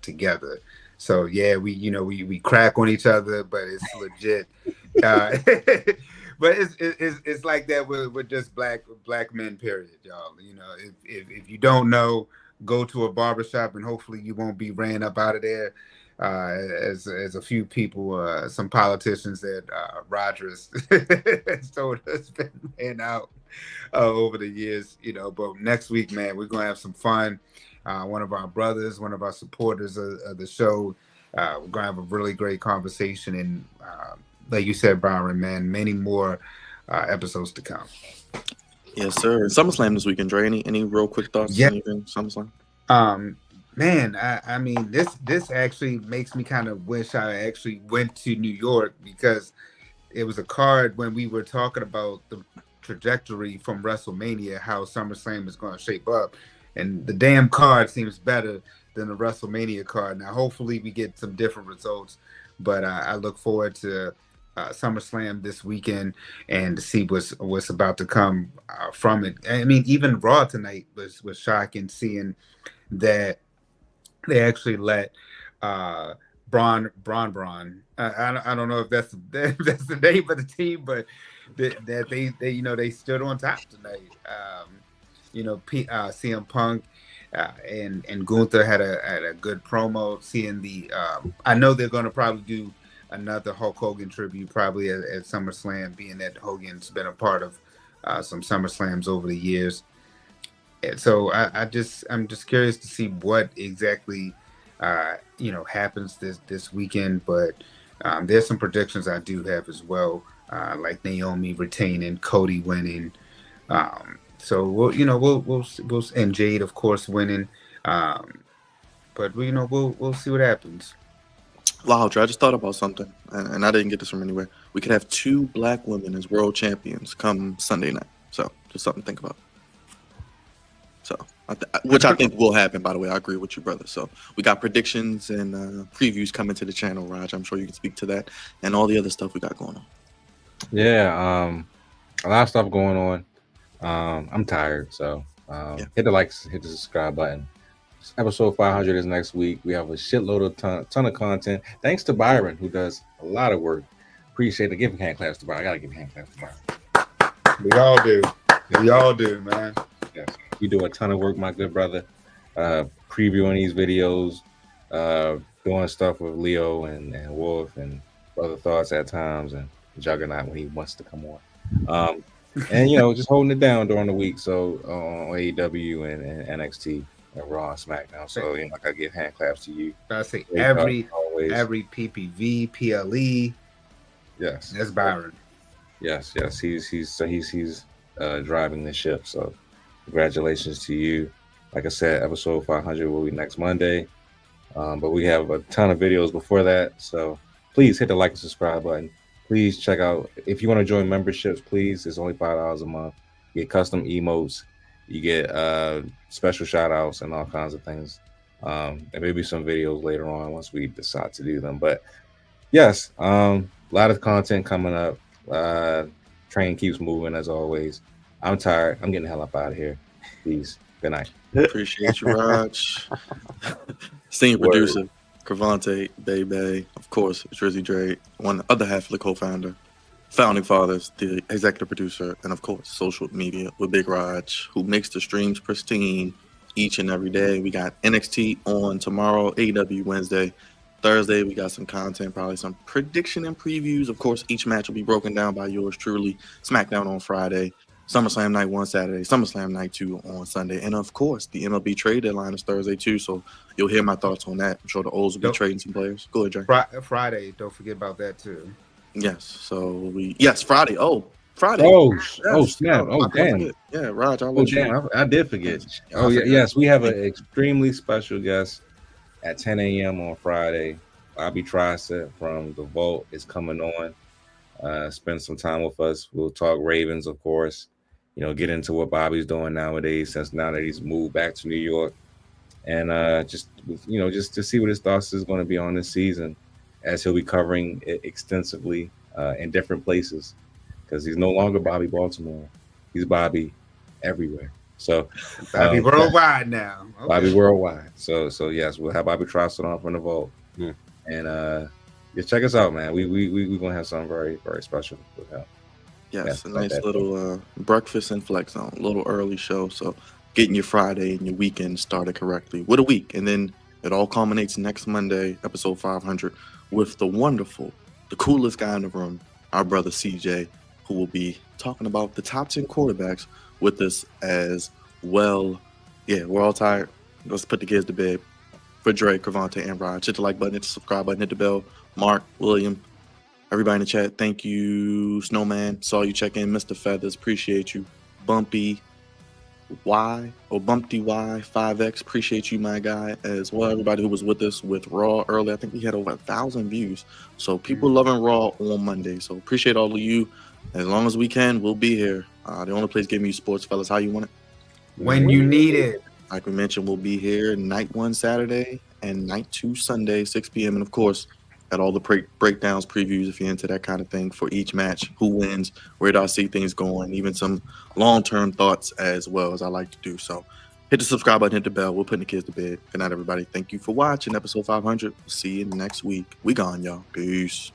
together. So yeah, we crack on each other, but it's legit. Uh, but it's like that with just black men, period, y'all. If you don't know, go to a barbershop and hopefully you won't be ran up out of there. As a few people, some politicians that Rogers has told us been ran out over the years, But next week, man, we're gonna have some fun. One of our brothers, one of our supporters of the show, we're gonna have a really great conversation, and like you said, Byron, man, many more episodes to come. Yes, sir. SummerSlam this weekend, Dre. Any real quick thoughts? Yeah. Anything SummerSlam? Man, I mean, this actually makes me kind of wish I actually went to New York, because it was a card when we were talking about the trajectory from WrestleMania, how SummerSlam is going to shape up, and the damn card seems better than the WrestleMania card. Now, hopefully, we get some different results, but I look forward to SummerSlam this weekend and to see what's about to come from it. I mean, even Raw tonight was shocking, seeing that they actually let Braun. I don't know if that's the name of the team, but that they stood on top tonight. CM Punk and Gunther had a good promo. Seeing I know they're going to probably do another Hulk Hogan tribute probably at SummerSlam, being that Hogan's been a part of some SummerSlams over the years. And so I'm just curious to see what exactly happens this weekend. But there's some predictions I do have as well, like Naomi retaining, Cody winning. So we'll and Jade, of course, winning. But we'll see what happens. Wow, Dre, I just thought about something, and I didn't get this from anywhere. We could have 2 black women as world champions come Sunday night. So just something to think about. So, which I think will happen, by the way. I agree with you, brother. So we got predictions and previews coming to the channel, Raj. I'm sure you can speak to that and all the other stuff we got going on. Yeah, a lot of stuff going on. I'm tired, so hit the likes, hit the subscribe button. Episode 500 is next week. We have a shitload of ton of content. Thanks to Byron, who does a lot of work. Appreciate it. Give hand claps to Byron. I gotta give hand claps to Byron. We all do. We all do, man. Yes. You do a ton of work, my good brother. Previewing these videos, doing stuff with Leo and Wolf and Brother Thoughts at times, and Juggernaut when he wants to come on. And just holding it down during the week. So on AEW and NXT and Raw and SmackDown. So I gotta give hand claps to you. I say every PPV, PLE. Yes, that's Byron. Yes. He's driving the ship. So congratulations to you. Like I said, episode 500 will be next Monday. But we have a ton of videos before that. So please hit the like and subscribe button. Please check out, if you want to join memberships, please. It's only $5 a month. You get custom emotes. You get special shout outs and all kinds of things. There may be some videos later on once we decide to do them. But yes, a lot of content coming up. Train keeps moving as always. I'm tired. I'm getting the hell up out of here. Peace. Good night. Appreciate you, Raj. Senior producer, Cravante, Bay, of course, Drizzy Dre, one other half of the co-founder, founding fathers, the executive producer, and of course, social media with Big Raj, who makes the streams pristine each and every day. We got NXT on tomorrow, AEW Wednesday. Thursday, we got some content, probably some prediction and previews. Of course, each match will be broken down by yours truly. SmackDown on Friday, SummerSlam Night 1 Saturday, SummerSlam Night 2 on Sunday. And of course, the MLB trade deadline is Thursday too, so you'll hear my thoughts on that. I'm sure the O's will be trading some players. Go ahead, Jay. Friday, don't forget about that too. Yes, so Friday. Friday. Snap. Damn. Yeah, Raj, I did forget. Yes, we have an extremely special guest at 10 a.m. on Friday. Bobby Tricep from The Vault is coming on. Spend some time with us. We'll talk Ravens, of course. Get into what Bobby's doing nowadays, since now that he's moved back to New York, and just to see what his thoughts is going to be on this season, as he'll be covering it extensively in different places, because he's no longer Bobby Baltimore. He's Bobby everywhere. So Bobby um, worldwide now. Okay. Bobby worldwide. So yes, we'll have Bobby Trosted on from the vault, Hmm. and yeah, check us out, man. We gonna have something very very special with him. Yes, a about nice that. little breakfast and flex zone, a little early show. So getting your Friday and your weekend started correctly with a week. And then it all culminates next Monday, episode 500, with the wonderful, the coolest guy in the room, our brother CJ, who will be talking about the top 10 quarterbacks with us as well. Yeah, we're all tired. Let's put the kids to bed. For Dre, Cravante, and Rod, hit the like button, hit the subscribe button, hit the bell. Mark, William, everybody in the chat, thank you. Snowman, saw you check in. Mr. Feathers, appreciate you. Bumpy Y or Bumpty Y 5X, appreciate you, my guy, as well. Everybody who was with us with Raw early, I think we had over 1,000 views. So people loving Raw on Monday. So appreciate all of you. As long as we can, we'll be here. The only place giving you sports, fellas. How you want it? When you need it. Like we mentioned, we'll be here night 1 Saturday and night 2 Sunday, 6 p.m. And of course, at all the breakdowns, previews, if you're into that kind of thing for each match, who wins, where do I see things going, even some long-term thoughts as well, as I like to do. So hit the subscribe button, hit the bell. We're putting the kids to bed. Good night, everybody. Thank you for watching episode 500. We'll see you next week. We gone, y'all. Peace.